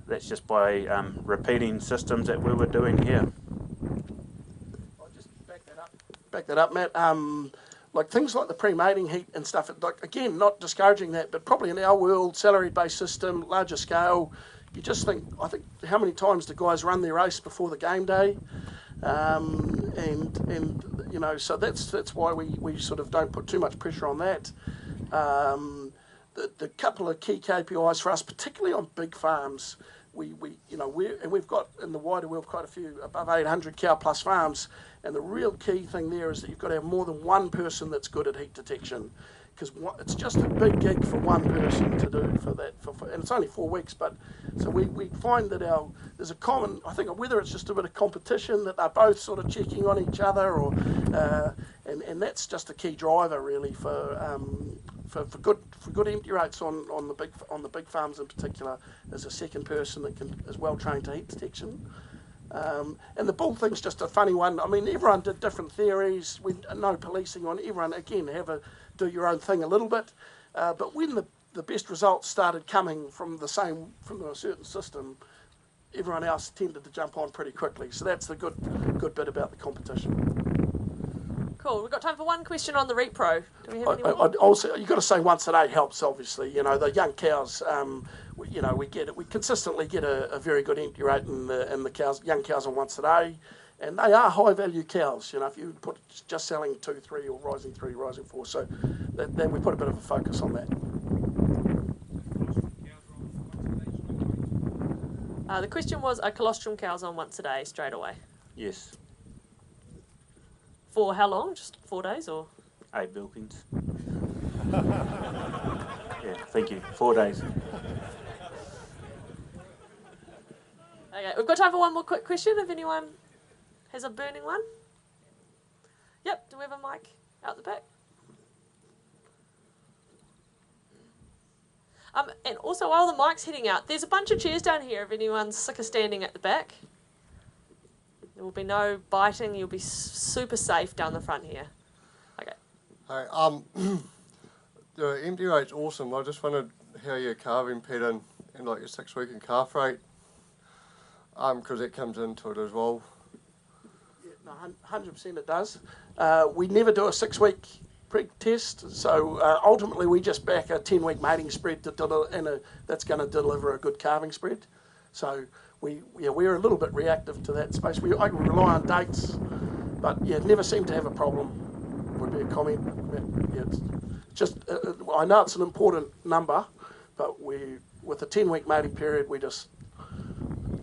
that's just by repeating systems that we were doing here. Back that up, Matt. Like things like the pre-mating heat and stuff, like again, not discouraging that, but probably in our world, salary-based system, larger scale, you just think, I think how many times do guys run their race before the game day? So that's why we sort of don't put too much pressure on that. The couple of key KPIs for us, particularly on big farms, we've got in the wider world quite a few above 800 cow plus farms, and the real key thing there is that you've got to have more than one person that's good at heat detection, because it's just a big gig for one person to do for that, and it's only 4 weeks. But so we find that there's a common, I think, whether it's just a bit of competition that they're both sort of checking on each other, or and that's just a key driver really for good empty rates on the big farms in particular, as a second person that is well trained to heat detection. And the bull thing's just a funny one. I mean, everyone did different theories. No policing on everyone. Again, do your own thing a little bit. But when the best results started coming from a certain system, everyone else tended to jump on pretty quickly. So that's the good bit about the competition. Cool. We've got time for one question on the repro. Do we have any more? Also, you've got to say once a day helps, obviously. The young cows, we consistently get a very good empty rate in the young cows on once a day, and they are high value cows. If you put just selling 2, 3, or rising 3, rising 4, so then we put a bit of a focus on that. The question was, are colostrum cows on once a day straight away? Yes. For how long? Just 4 days, or? 8 milkings. Yeah, thank you. 4 days. Okay, we've got time for one more quick question, if anyone has a burning one. Yep, do we have a mic out the back? And also, while the mic's heading out, there's a bunch of chairs down here if anyone's sick of standing at the back. There will be no biting. You'll be super safe down the front here. Okay. Hi, the empty rate's awesome. I just wondered how your calving pattern and like your 6 week and calf rate, because that comes into it as well. Yeah, no, 100% it does. We never do a 6 week pre-test, so ultimately we just back a 10-week mating spread that's going to deliver a good calving spread. So we're a little bit reactive to that space. I can rely on dates, but never seem to have a problem. Would be a comment. Yeah, it's just I know it's an important number, but with a 10-week mating period, we just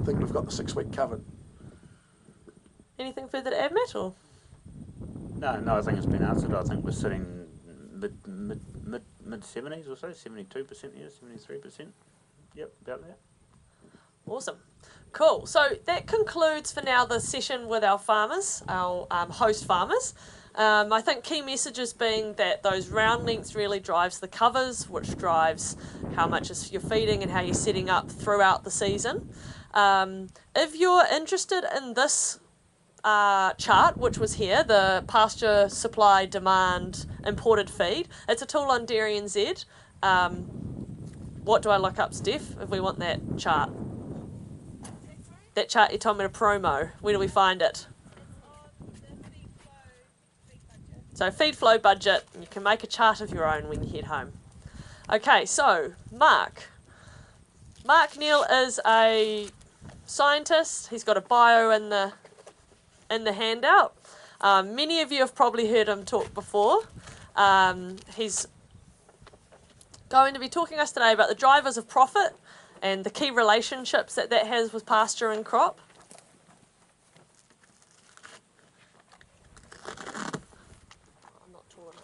think we've got the 6 week covered. Anything further to add, Matt? Or? No, I think it's been answered. I think we're sitting mid 70s or so, 72% here, 73%. Yep, about that. Awesome. Cool. So that concludes for now the session with our farmers, our host farmers. I think key messages being that those round lengths really drives the covers, which drives how much you're feeding and how you're setting up throughout the season. If you're interested in this chart, which was here, the pasture supply demand imported feed, it's a tool on DairyNZ. What do I look up, Steph, if we want that chart? That chart you told me to promo. Where do we find it? So feed flow budget, and you can make a chart of your own when you head home. Okay, so Mark. Mark Neal is a scientist. He's got a bio in the handout. Many of you have probably heard him talk before. He's going to be talking to us today about the drivers of profit and the key relationships that has with pasture and crop. I'm not tall enough.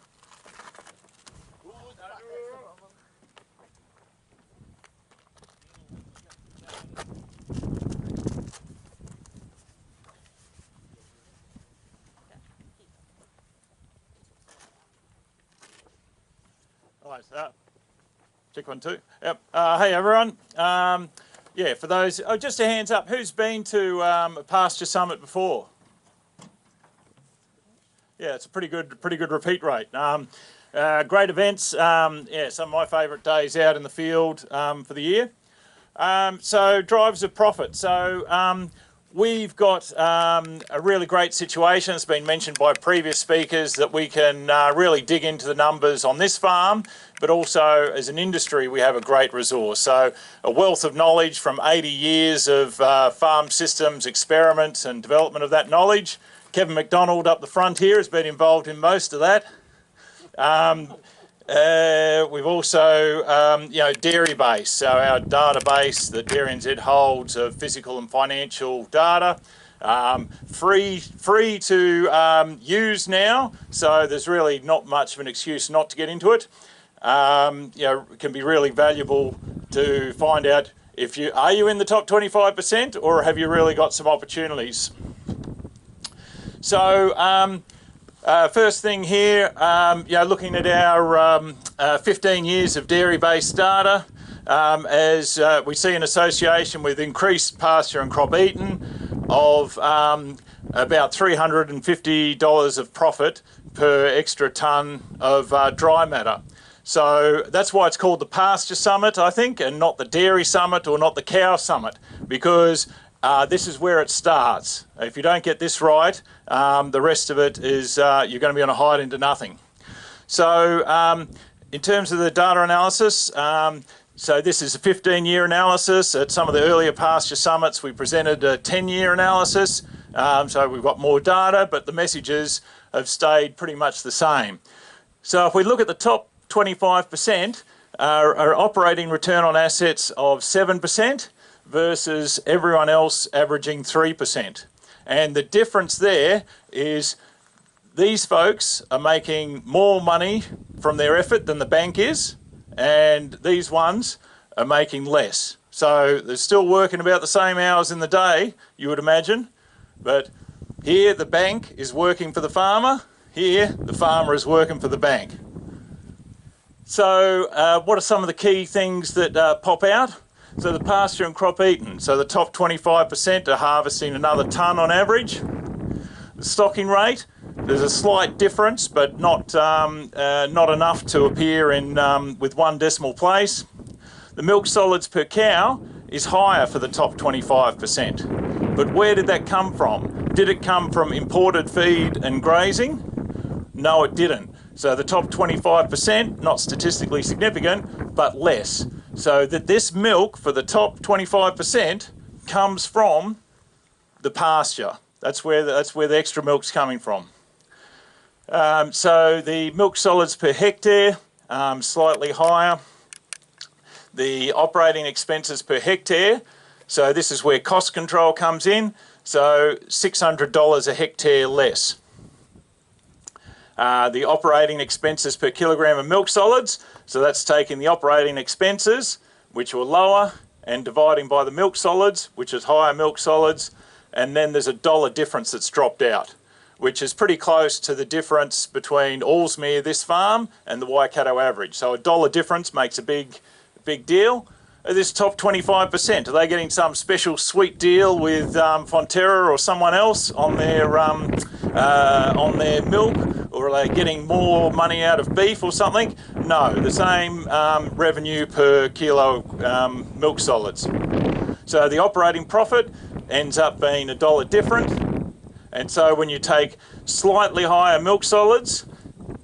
All right, check 1, 2. Yep. Hey everyone. Yeah, for those, just a hands up. Who's been to a pasture summit before? Yeah, it's a pretty good repeat rate. Great events. Yeah, some of my favourite days out in the field for the year. So drivers of profit. So we've got a really great situation. It's been mentioned by previous speakers that we can really dig into the numbers on this farm, but also as an industry we have a great resource. So a wealth of knowledge from 80 years of farm systems experiments and development of that knowledge. Kevin McDonald up the front here has been involved in most of that. We've also, dairy base, so our database that DairyNZ holds of physical and financial data, free to use now, so there's really not much of an excuse not to get into it. It can be really valuable to find out if are you in the top 25% or have you really got some opportunities. So, first thing here, looking at our 15 years of dairy-based data, as we see an association with increased pasture and crop eaten of about $350 of profit per extra tonne of dry matter. So that's why it's called the Pasture Summit, I think, and not the Dairy Summit or not the Cow Summit, because this is where it starts. If you don't get this right, the rest of it is you're going to be on a hide into nothing. So in terms of the data analysis, so this is a 15-year analysis. At some of the earlier pasture summits, we presented a 10-year analysis. So we've got more data, but the messages have stayed pretty much the same. So if we look at the top 25%, our operating return on assets of 7%, versus everyone else averaging 3%. And the difference there is these folks are making more money from their effort than the bank is, and these ones are making less. So they're still working about the same hours in the day, you would imagine, but here the bank is working for the farmer, here the farmer is working for the bank. So what are some of the key things that pop out? So the pasture and crop eaten. So the top 25% are harvesting another tonne on average. The stocking rate, there's a slight difference, but not enough to appear in with 1 decimal place. The milk solids per cow is higher for the top 25%. But where did that come from? Did it come from imported feed and grazing? No, it didn't. So the top 25%, not statistically significant, but less. So that this milk for the top 25% comes from the pasture. That's where the extra milk's coming from. So the milk solids per hectare, slightly higher. The operating expenses per hectare, so this is where cost control comes in, so $600 a hectare less. The operating expenses per kilogram of milk solids, so that's taking the operating expenses, which were lower, and dividing by the milk solids, which is higher milk solids, and then there's $1 difference that's dropped out. which is pretty close to the difference between Allsmere, this farm, and the Waikato average. So $1 difference makes a big deal. This top 25%, are they getting some special sweet deal with Fonterra or someone else on their milk, or are they getting more money out of beef or something? No, the same revenue per kilo milk solids. So the operating profit ends up being $1 different, and so when you take slightly higher milk solids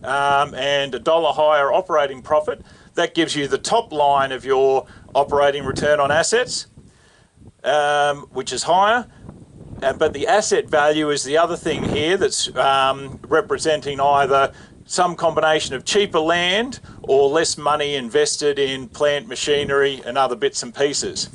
and $1 higher operating profit, that gives you the top line of your operating return on assets, which is higher. But the asset value is the other thing here that's representing either some combination of cheaper land or less money invested in plant machinery and other bits and pieces.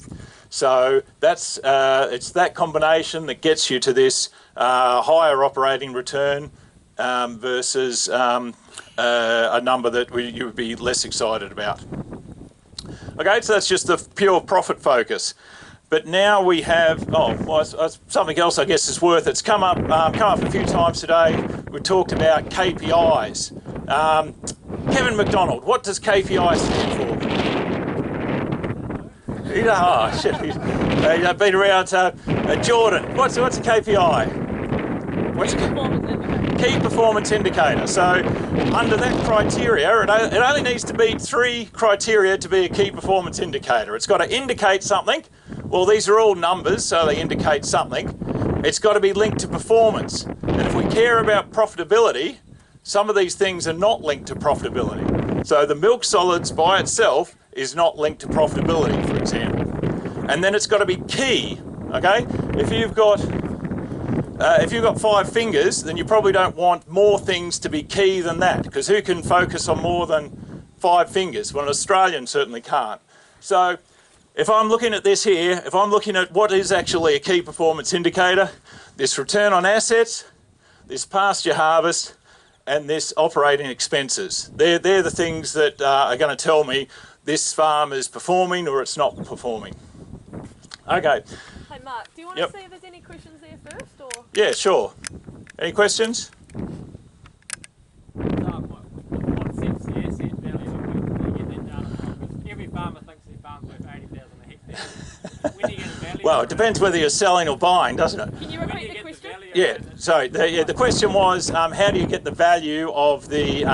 So that's it's that combination that gets you to this higher operating return versus a number that you would be less excited about. Okay, so that's just the pure profit focus. But now we have, something else I guess is worth, it's come up a few times today. We talked about KPIs. Kevin McDonald, what does KPI stand for? Oh shit, he's been around. Jordyn, what's a KPI? What's key performance indicator. So under that criteria, it only needs to meet 3 criteria to be a key performance indicator. It's got to indicate something. Well, these are all numbers, so they indicate something. It's got to be linked to performance. And if we care about profitability, some of these things are not linked to profitability. So the milk solids by itself is not linked to profitability, for example. And then it's got to be key, okay? If you've got 5 fingers, then you probably don't want more things to be key than that, because who can focus on more than 5 fingers? Well, an Australian certainly can't. So if I'm looking at this here, if I'm looking at what is actually a key performance indicator, this return on assets, this pasture harvest, and this operating expenses. They're the things that are going to tell me this farm is performing or it's not performing. Okay. Hey Mark, do you want to see if there's any questions there first? Or? Yeah, sure. Any questions? What sets the asset value when you get that data from? Because every farmer thinks their farm's worth 80,000 a hectare. When do you get the value? Well, it depends whether you're selling or buying, doesn't it? Can you repeat the question? Yeah. So the question was, how do you get the value of the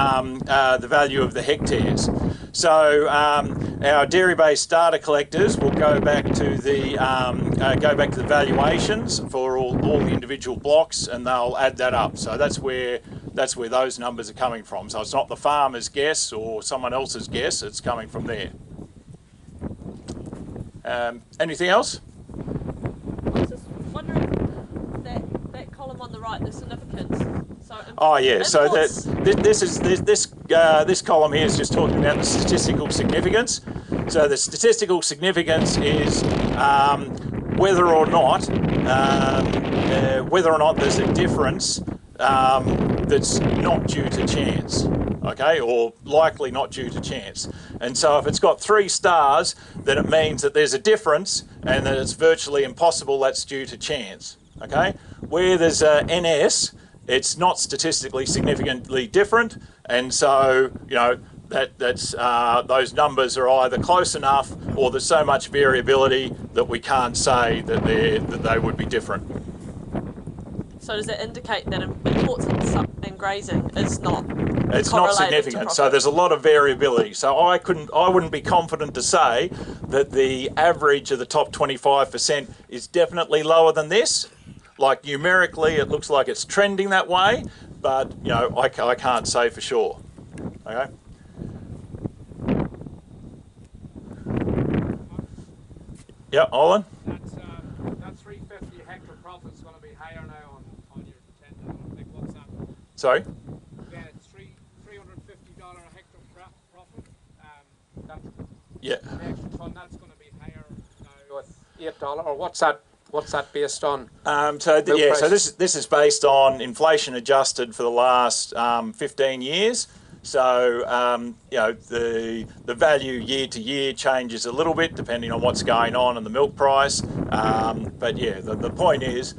value of the hectares? So our dairy-based data collectors will go back to the valuations for all the individual blocks, and they'll add that up. So that's where those numbers are coming from. So it's not the farmer's guess or someone else's guess; it's coming from there. Anything else? I was just wondering that column on the right, the significance. Oh yeah, so this column here is just talking about the statistical significance. So the statistical significance is whether or not there's a difference that's not due to chance, okay, or likely not due to chance. And so if it's got 3 stars, then it means that there's a difference and that it's virtually impossible that's due to chance, okay. Where there's a NS, it's not statistically significantly different, and so that's those numbers are either close enough or there's so much variability that we can't say that they would be different. So does it indicate that imports and grazing is not? It's not significant. So there's a lot of variability. So I wouldn't be confident to say that the average of the top 25% is definitely lower than this. Like numerically, it looks like it's trending that way, but I can't say for sure. Okay. Yeah, Olin. That 350 hectare profit's going to be higher now on your tender. Like what's that? Sorry. Yeah, it's $350 a hectare profit. Yeah. The extra ton, that's going to be higher now with $8, or what's that? What's that based on? So this is based on inflation adjusted for the last 15 years. So the value year to year changes a little bit depending on what's going on in the milk price. But yeah, the point is,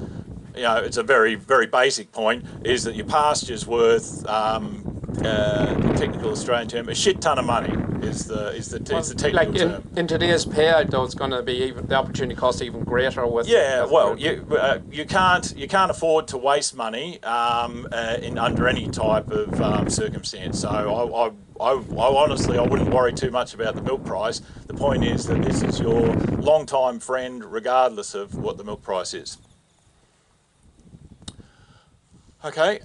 it's a very, very basic point, is that your pasture's worth, the technical Australian term, a shit ton of money is the technical term. In today's payout, though, it's going to be even the opportunity cost even greater with. Yeah, well, you can't afford to waste money under any type of circumstance. So I honestly wouldn't worry too much about the milk price. The point is that this is your long-time friend, regardless of what the milk price is. Okay,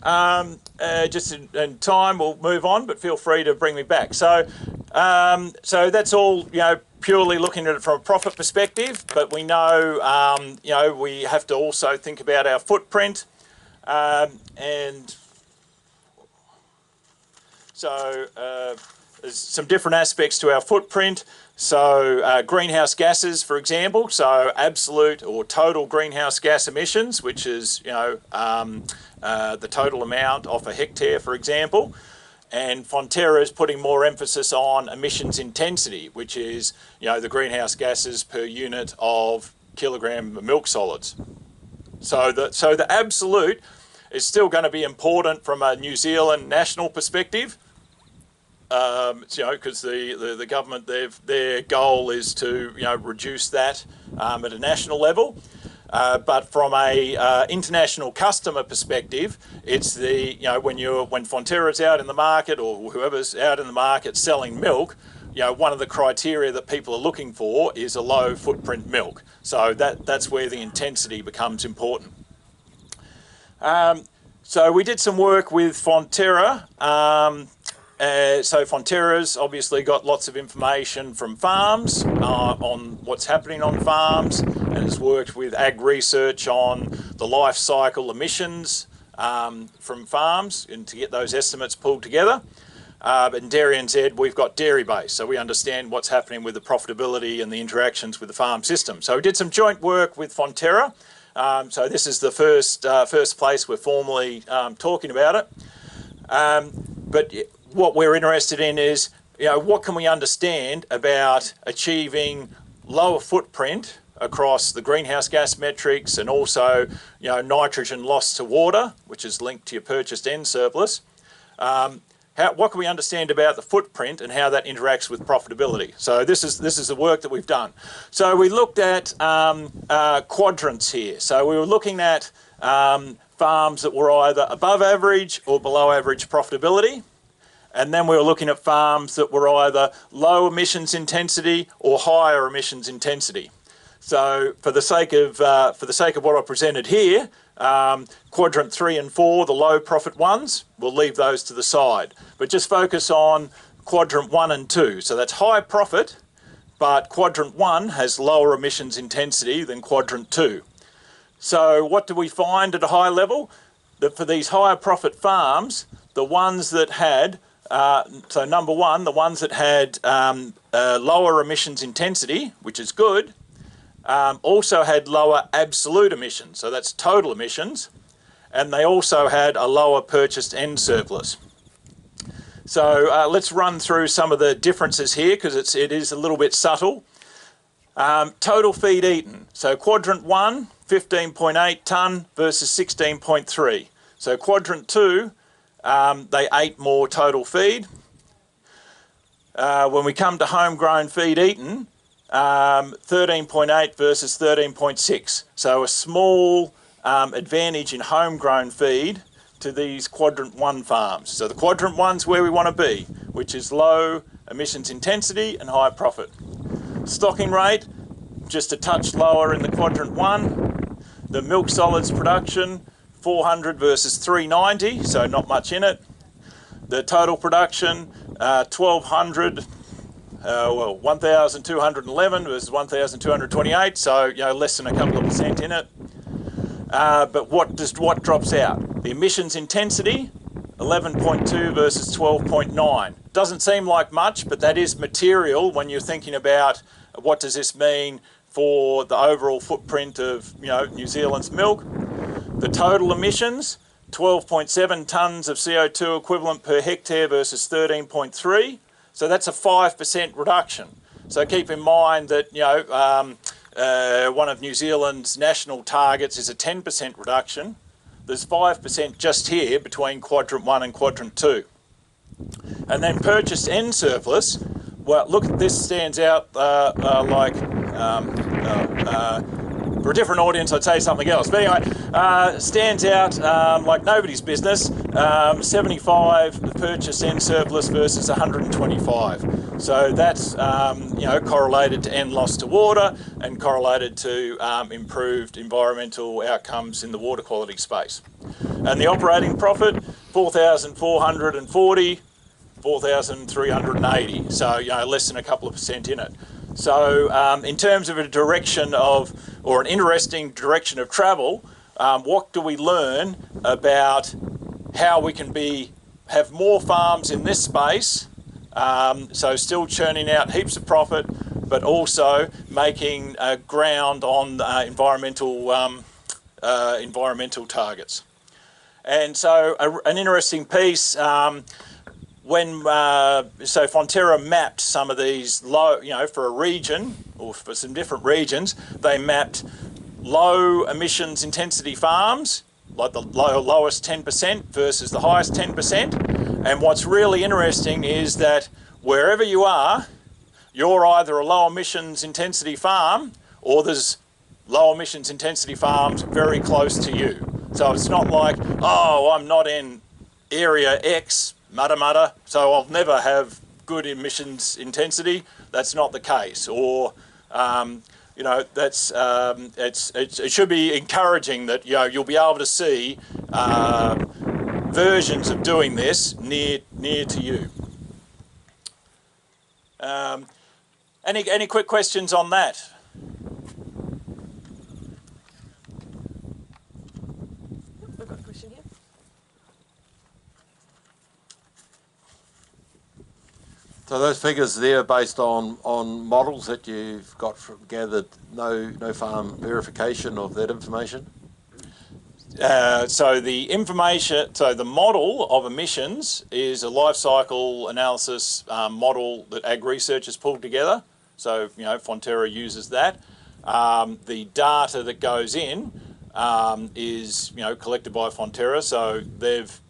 just in time we'll move on, but feel free to bring me back. So that's all, purely looking at it from a profit perspective, but we know, we have to also think about our footprint, and so there's some different aspects to our footprint. So greenhouse gases, for example, so absolute or total greenhouse gas emissions, which is, the total amount off a hectare, for example. And Fonterra is putting more emphasis on emissions intensity, which is, the greenhouse gases per unit of kilogram of milk solids. So the absolute is still going to be important from a New Zealand national perspective. Because the government, their goal is to reduce that at a national level. But from a international customer perspective, it's when Fonterra's out in the market, or whoever's out in the market selling milk, one of the criteria that people are looking for is a low footprint milk. So that's where the intensity becomes important. So we did some work with Fonterra. So Fonterra's obviously got lots of information from farms on what's happening on farms, and has worked with ag research on the life cycle emissions from farms, and to get those estimates pulled together. But in DairyNZ, we've got dairy-based, so we understand what's happening with the profitability and the interactions with the farm system. So we did some joint work with Fonterra. So this is the first place we're formally talking about it. But what we're interested in is, what can we understand about achieving lower footprint across the greenhouse gas metrics, and also, nitrogen loss to water, which is linked to your purchased end surplus. What can we understand about the footprint and how that interacts with profitability? So this is the work that we've done. So we looked at quadrants here. So we were looking at farms that were either above average or below average profitability. And then we were looking at farms that were either low emissions intensity or higher emissions intensity. So for the sake of what I presented here, quadrant 3 and 4, the low profit ones, we'll leave those to the side. But just focus on quadrant 1 and 2. So that's high profit, but quadrant 1 has lower emissions intensity than quadrant 2. So what do we find at a high level? That for these higher profit farms, the ones that had so number one, the ones that had lower emissions intensity, which is good, also had lower absolute emissions, so that's total emissions, and they also had a lower purchased end surplus. So let's run through some of the differences here, because it is a little bit subtle. Total feed eaten. So quadrant 1, 15.8 tonne versus 16.3. So quadrant 2, they ate more total feed. When we come to homegrown feed eaten, 13.8 versus 13.6. So a small advantage in homegrown feed to these quadrant 1 farms. So the quadrant 1's where we want to be, which is low emissions intensity and high profit. Stocking rate, just a touch lower in the quadrant 1. The milk solids production, 400 versus 390, so not much in it. The total production, 1,200, 1,211 versus 1,228, so less than a couple of percent in it. But what drops out? The emissions intensity, 11.2 versus 12.9. Doesn't seem like much, but that is material when you're thinking about what does this mean for the overall footprint of New Zealand's milk. The total emissions, 12.7 tonnes of CO2 equivalent per hectare versus 13.3. So that's a 5% reduction. So keep in mind that one of New Zealand's national targets is a 10% reduction. There's 5% just here between quadrant 1 and quadrant 2. And then purchased end surplus, well, look, this stands out for a different audience, I'd say something else. But anyway, stands out like nobody's business. 75 purchase end surplus versus 125. So that's correlated to end loss to water and correlated to improved environmental outcomes in the water quality space. And the operating profit, 4,440, 4,380. So less than a couple of % in it. So in terms of a direction of, or an interesting direction of travel, what do we learn about how we can have more farms in this space, so still churning out heaps of profit, but also making ground on environmental targets. And so an interesting piece, when Fonterra mapped some of these low, for a region or for some different regions, they mapped low emissions intensity farms, like the lowest 10% versus the highest 10%. And what's really interesting is that wherever you are, you're either a low emissions intensity farm or there's low emissions intensity farms very close to you. So it's not like, oh, I'm not in area X, Mudda, so I'll never have good emissions intensity. That's not the case. Or, that's it should be encouraging that you'll be able to see versions of doing this near to you. Any quick questions on that? We've got a question here. So those figures there based on models that you've got gathered, no farm verification of that information? So the information, so the model of emissions is a life cycle analysis model that ag research has pulled together. So Fonterra uses that. The data that goes in is collected by Fonterra. So they've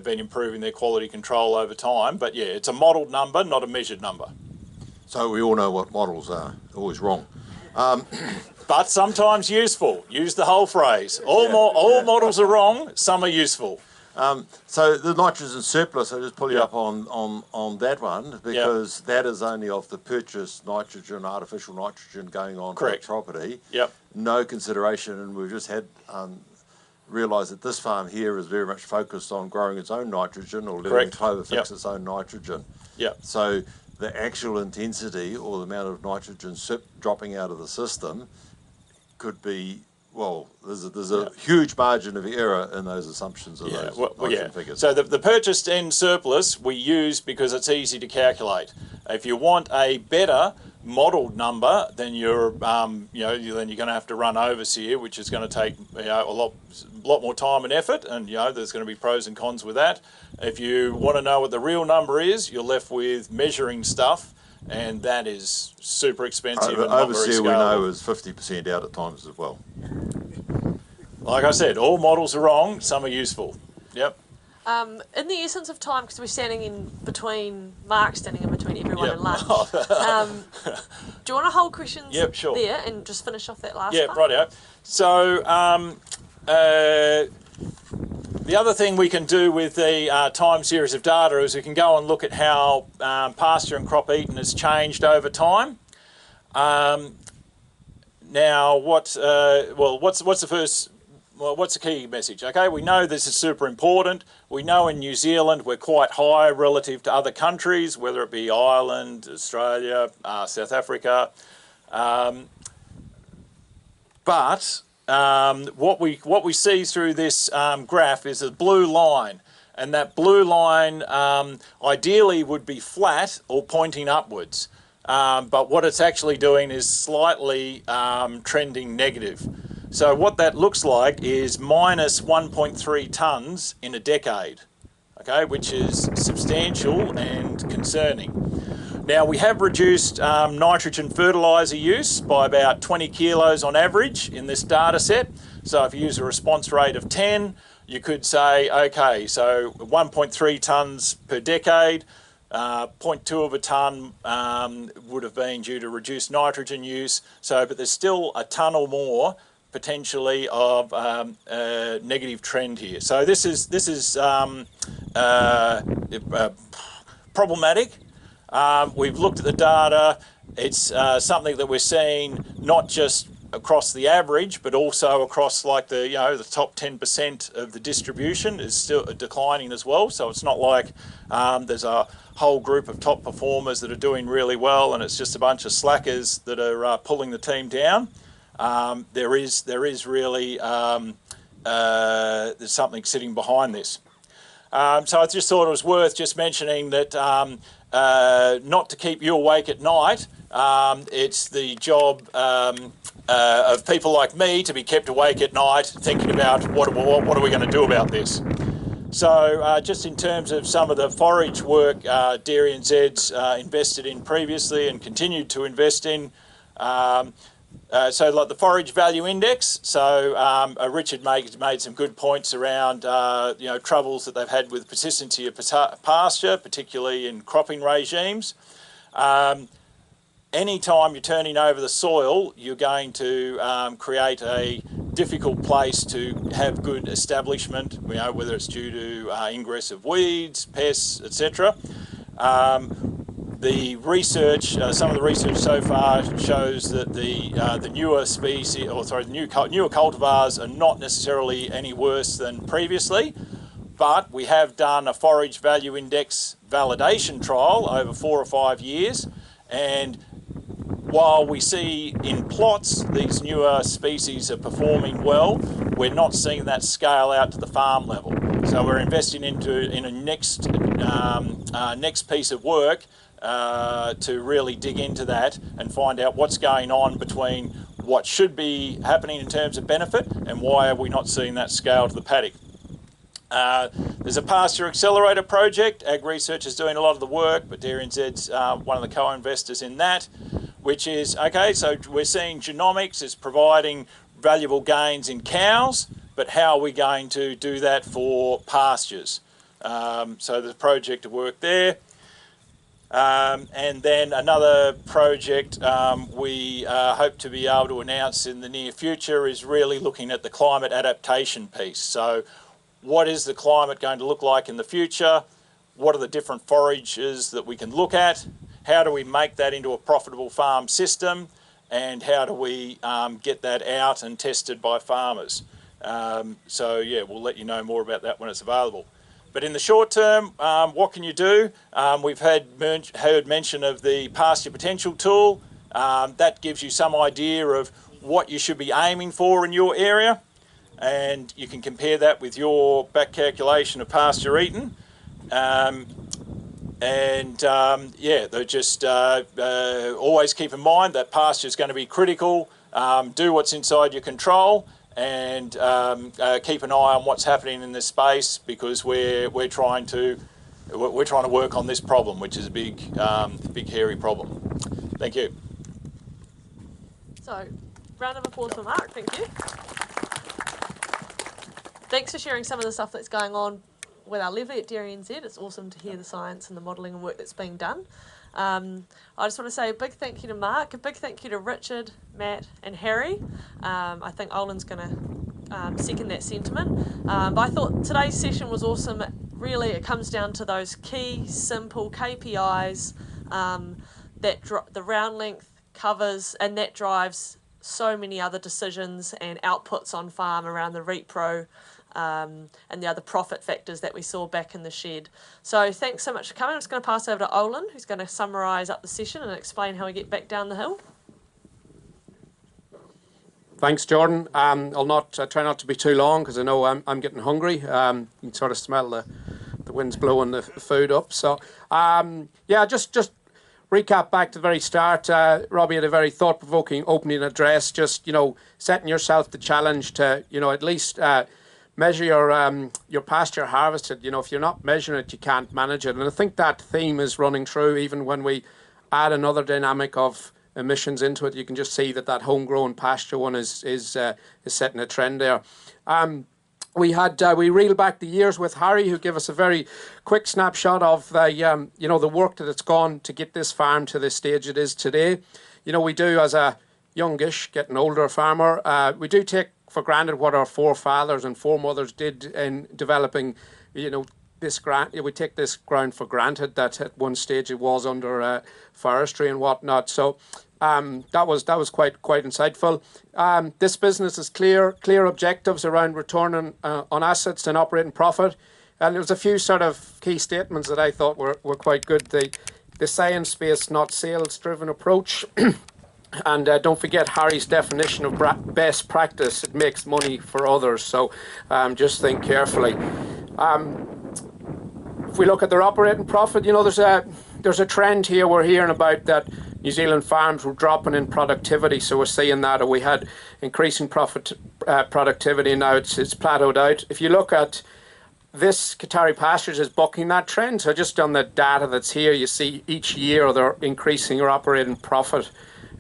been improving their quality control over time. But yeah, it's a modelled number, not a measured number. So we all know what models are, always wrong. But sometimes useful. Use the whole phrase. All models are wrong, some are useful. So the nitrogen surplus, I'll just pull you up on that one, because that is only of the purchased nitrogen, artificial nitrogen going on to the property. Yep. No consideration, and we've just had realised that this farm here is very much focused on growing its own nitrogen or letting the clover fix its own nitrogen. Yep. So the actual intensity or the amount of nitrogen dropping out of the system could be, well, there's a huge margin of error in those assumptions of those nitrogen figures. So the purchased end surplus we use because it's easy to calculate. If you want a better modelled number, then you're then you're going to have to run overseer, which is going to take a lot more time and effort, and there's going to be pros and cons with that. If you want to know what the real number is, you're left with measuring stuff, and that is super expensive. And not very overseer, scalable. we know, is 50% out at times as well. Like I said, all models are wrong, some are useful. Yep. In the essence of time, because we're standing in between, Mark's standing in between everyone and lunch, do you want to hold questions there and just finish off that last part? Rightio. So the other thing we can do with the time series of data is we can go and look at how pasture and crop eaten has changed over time. Now, what's the first? Well, what's the key message? Okay, we know this is super important. We know in New Zealand we're quite high relative to other countries, whether it be Ireland, Australia, South Africa. But what we see through this graph is a blue line, and that blue line ideally would be flat or pointing upwards. But what it's actually doing is slightly trending negative. So what that looks like is minus 1.3 tonnes in a decade, okay, which is substantial and concerning. Now, we have reduced nitrogen fertiliser use by about 20 kilos on average in this data set. So if you use a response rate of 10, you could say, okay, so 1.3 tonnes per decade, 0.2 of a tonne would have been due to reduced nitrogen use. So, but there's still a tonne or more potentially of negative trend here. So this is problematic. We've looked at the data. It's something that we're seeing not just across the average, but also across like the the top 10% of the distribution is still declining as well. So it's not like there's a whole group of top performers that are doing really well, and it's just a bunch of slackers that are pulling the team down. There is really there's something sitting behind this. So I just thought it was worth just mentioning that not to keep you awake at night. It's the job of people like me to be kept awake at night thinking about what are we going to do about this. So just in terms of some of the forage work DairyNZ's invested in previously and continued to invest in, so like the forage value index, so Richard made some good points around troubles that they've had with persistency of pasture, particularly in cropping regimes. Anytime you're turning over the soil, you're going to create a difficult place to have good establishment, whether it's due to ingress of weeds, pests, etc. The research, some of the research so far shows that the newer species, newer cultivars are not necessarily any worse than previously, but we have done a forage value index validation trial over 4 or 5 years, and while we see in plots these newer species are performing well, we're not seeing that scale out to the farm level. So we're investing in a next piece of work to really dig into that and find out what's going on between what should be happening in terms of benefit and why are we not seeing that scale to the paddock. There's a pasture accelerator project. Ag Research is doing a lot of the work, but DairyNZ's one of the co-investors in that, which is, okay, so we're seeing genomics is providing valuable gains in cows, but how are we going to do that for pastures? So there's a project to work there. And then another project we hope to be able to announce in the near future is really looking at the climate adaptation piece. So what is the climate going to look like in the future? What are the different forages that we can look at? How do we make that into a profitable farm system? And how do we get that out and tested by farmers? So yeah, we'll let you know more about that when it's available. But in the short term, what can you do? We've heard mention of the pasture potential tool. That gives you some idea of what you should be aiming for in your area. And you can compare that with your back calculation of pasture eaten. Yeah, they're just always keep in mind that pasture is going to be critical. Do what's inside your control, and keep an eye on what's happening in this space, because we're trying to work on this problem, which is a big hairy problem. Thank you. So, round of applause for Mark. Thank you. Thanks for sharing some of the stuff that's going on with our levy at DairyNZ. It's awesome to hear the science and the modelling and work that's being done. I just want to say a big thank you to Mark, a big thank you to Richard, Matt and Harry. I think Olin's going to second that sentiment. But I thought today's session was awesome. Really, it comes down to those key, simple KPIs that the round length covers, and that drives so many other decisions and outputs on farm around the repro and the other profit factors that we saw back in the shed. So thanks so much for coming. I'm just going to pass over to Olin, who's going to summarise up the session and explain how we get back down the hill. Thanks, Jordyn. I'll try not to be too long, because I know I'm getting hungry. You can sort of smell the wind's blowing the food up. So yeah, just recap back to the very start. Robbie had a very thought-provoking opening address. Just setting yourself the challenge to at least measure your pasture harvested. If you're not measuring it, you can't manage it. And I think that theme is running through even when we add another dynamic of emissions into it. You can just see that homegrown pasture one is setting a trend there. We reeled back the years with Harry, who gave us a very quick snapshot of the work that it's gone to get this farm to the stage it is today. We do, as a youngish, getting older farmer, we do take for granted what our forefathers and foremothers did in developing, this ground. We take this ground for granted that at one stage it was under forestry and whatnot. So that was quite insightful. This business has clear objectives around return on assets and operating profit. And there was a few sort of key statements that I thought were quite good. The science-based, not sales-driven approach. And don't forget Harry's definition of best practice. It makes money for others. So just think carefully. If we look at their operating profit, there's a trend here we're hearing about that New Zealand farms were dropping in productivity. So we're seeing that, or we had increasing productivity. Now it's plateaued out. If you look at this, Kotare Pastures is bucking that trend. So just on the data that's here, you see each year they're increasing their operating profit.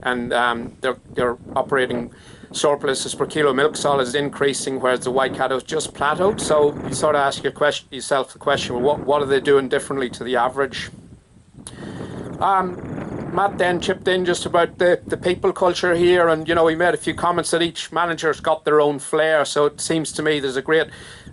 And their operating surpluses per kilo milk solids is increasing, whereas the Waikato's just plateaued. So you sort of ask yourself the question, well, what are they doing differently to the average? Matt then chipped in just about the people culture here, and he made a few comments that each manager's got their own flair. So it seems to me there's a great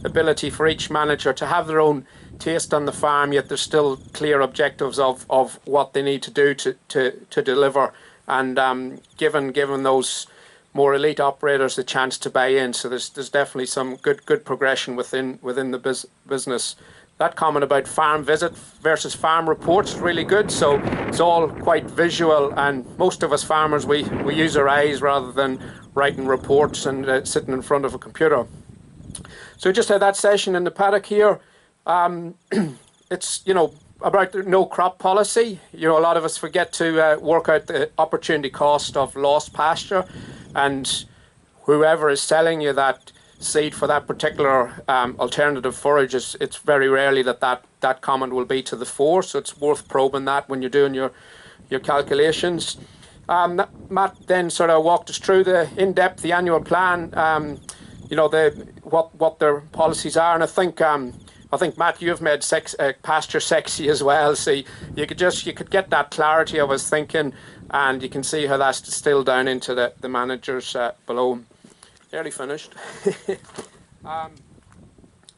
ability for each manager to have their own taste on the farm, yet there's still clear objectives of what they need to do to deliver. And given those more elite operators the chance to buy in, so there's definitely some good progression within the business. That comment about farm visit versus farm reports is really good. So it's all quite visual, and most of us farmers we use our eyes rather than writing reports and sitting in front of a computer. So we just had that session in the paddock here. It's about the no crop policy. A lot of us forget to work out the opportunity cost of lost pasture, and whoever is selling you that seed for that particular alternative forage, it's very rarely that comment will be to the fore. So it's worth probing that when you're doing your calculations. Matt then sort of walked us through the annual plan. What their policies are, and I think Matt, you've made pasture sexy as well. So you could get that clarity I was thinking, and you can see how that's distilled down into the managers below. Nearly finished. And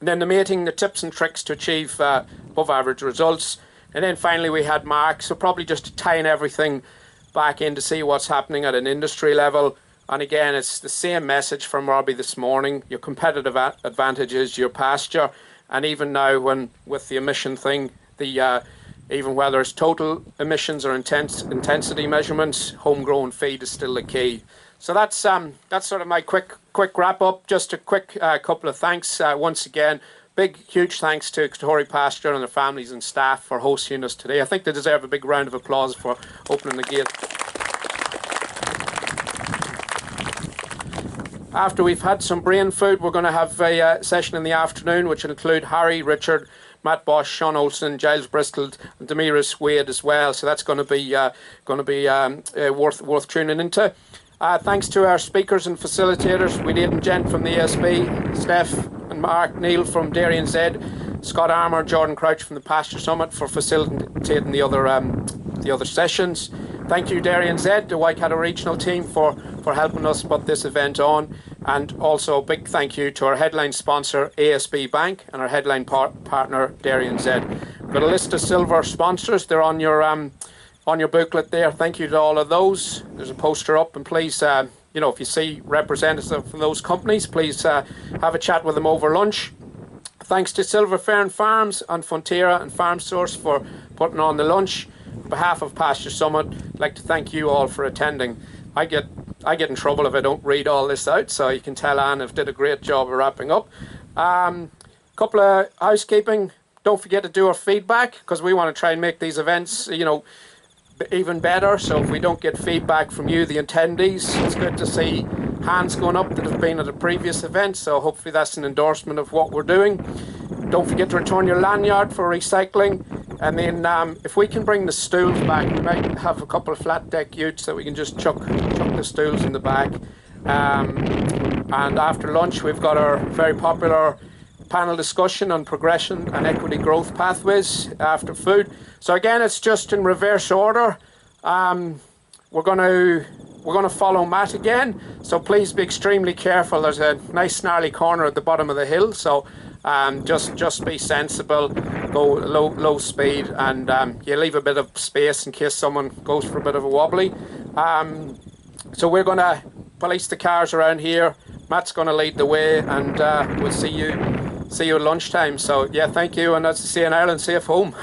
then the mating, the tips and tricks to achieve above average results. And then finally we had Mark, so probably just tying everything back in to see what's happening at an industry level. And again, it's the same message from Robbie this morning. Your competitive advantage is your pasture. And even now, with the emission thing, even whether it's total emissions or intensity measurements, homegrown feed is still the key. So that's sort of my quick wrap up. Just a quick couple of thanks once again. Huge thanks to Kotare Pasture and their families and staff for hosting us today. I think they deserve a big round of applause for opening the gate. After we've had some brain food, we're going to have a session in the afternoon, which will include Harry, Richard, Matt Bosch, Sean Olsen, Giles Bristol, and Damiris Wade as well. So that's going to be worth tuning into. Thanks to our speakers and facilitators, we did Jen from the ASB, Steph and Mark, Neal from DairyNZ, Scott Armour, Jordyn Crouch from the Pasture Summit for facilitating the other sessions. Thank you DairyNZ, the Waikato regional team for helping us put this event on, and also a big thank you to our headline sponsor ASB Bank and our headline partner DairyNZ. We've got a list of silver sponsors. They're on your booklet there. Thank you to all of those. There's a poster up, and please, if you see representatives from those companies, please have a chat with them over lunch. Thanks to Silver Fern Farms and Fonterra and Farm Source for putting on the lunch. On behalf of Pasture Summit, I'd like to thank you all for attending. I get in trouble if I don't read all this out, so you can tell Anne have did a great job of wrapping up. Couple of housekeeping. Don't forget to do our feedback, because we want to try and make these events, even better. So if we don't get feedback from you, the attendees, it's good to see hands going up that have been at a previous event. So hopefully that's an endorsement of what we're doing. Don't forget to return your lanyard for recycling. And then if we can bring the stools back, we might have a couple of flat deck utes that we can just chuck the stools in the back. And after lunch, we've got our very popular panel discussion on progression and equity growth pathways after food. So again, it's just in reverse order. We're going to follow Matt again, so please be extremely careful. There's a nice gnarly corner at the bottom of the hill, so just be sensible, go low speed, and you leave a bit of space in case someone goes for a bit of a wobbly. So we're going to police the cars around here. Matt's going to lead the way, and we'll see you at lunchtime. So yeah, thank you, and as I say in Ireland, safe home.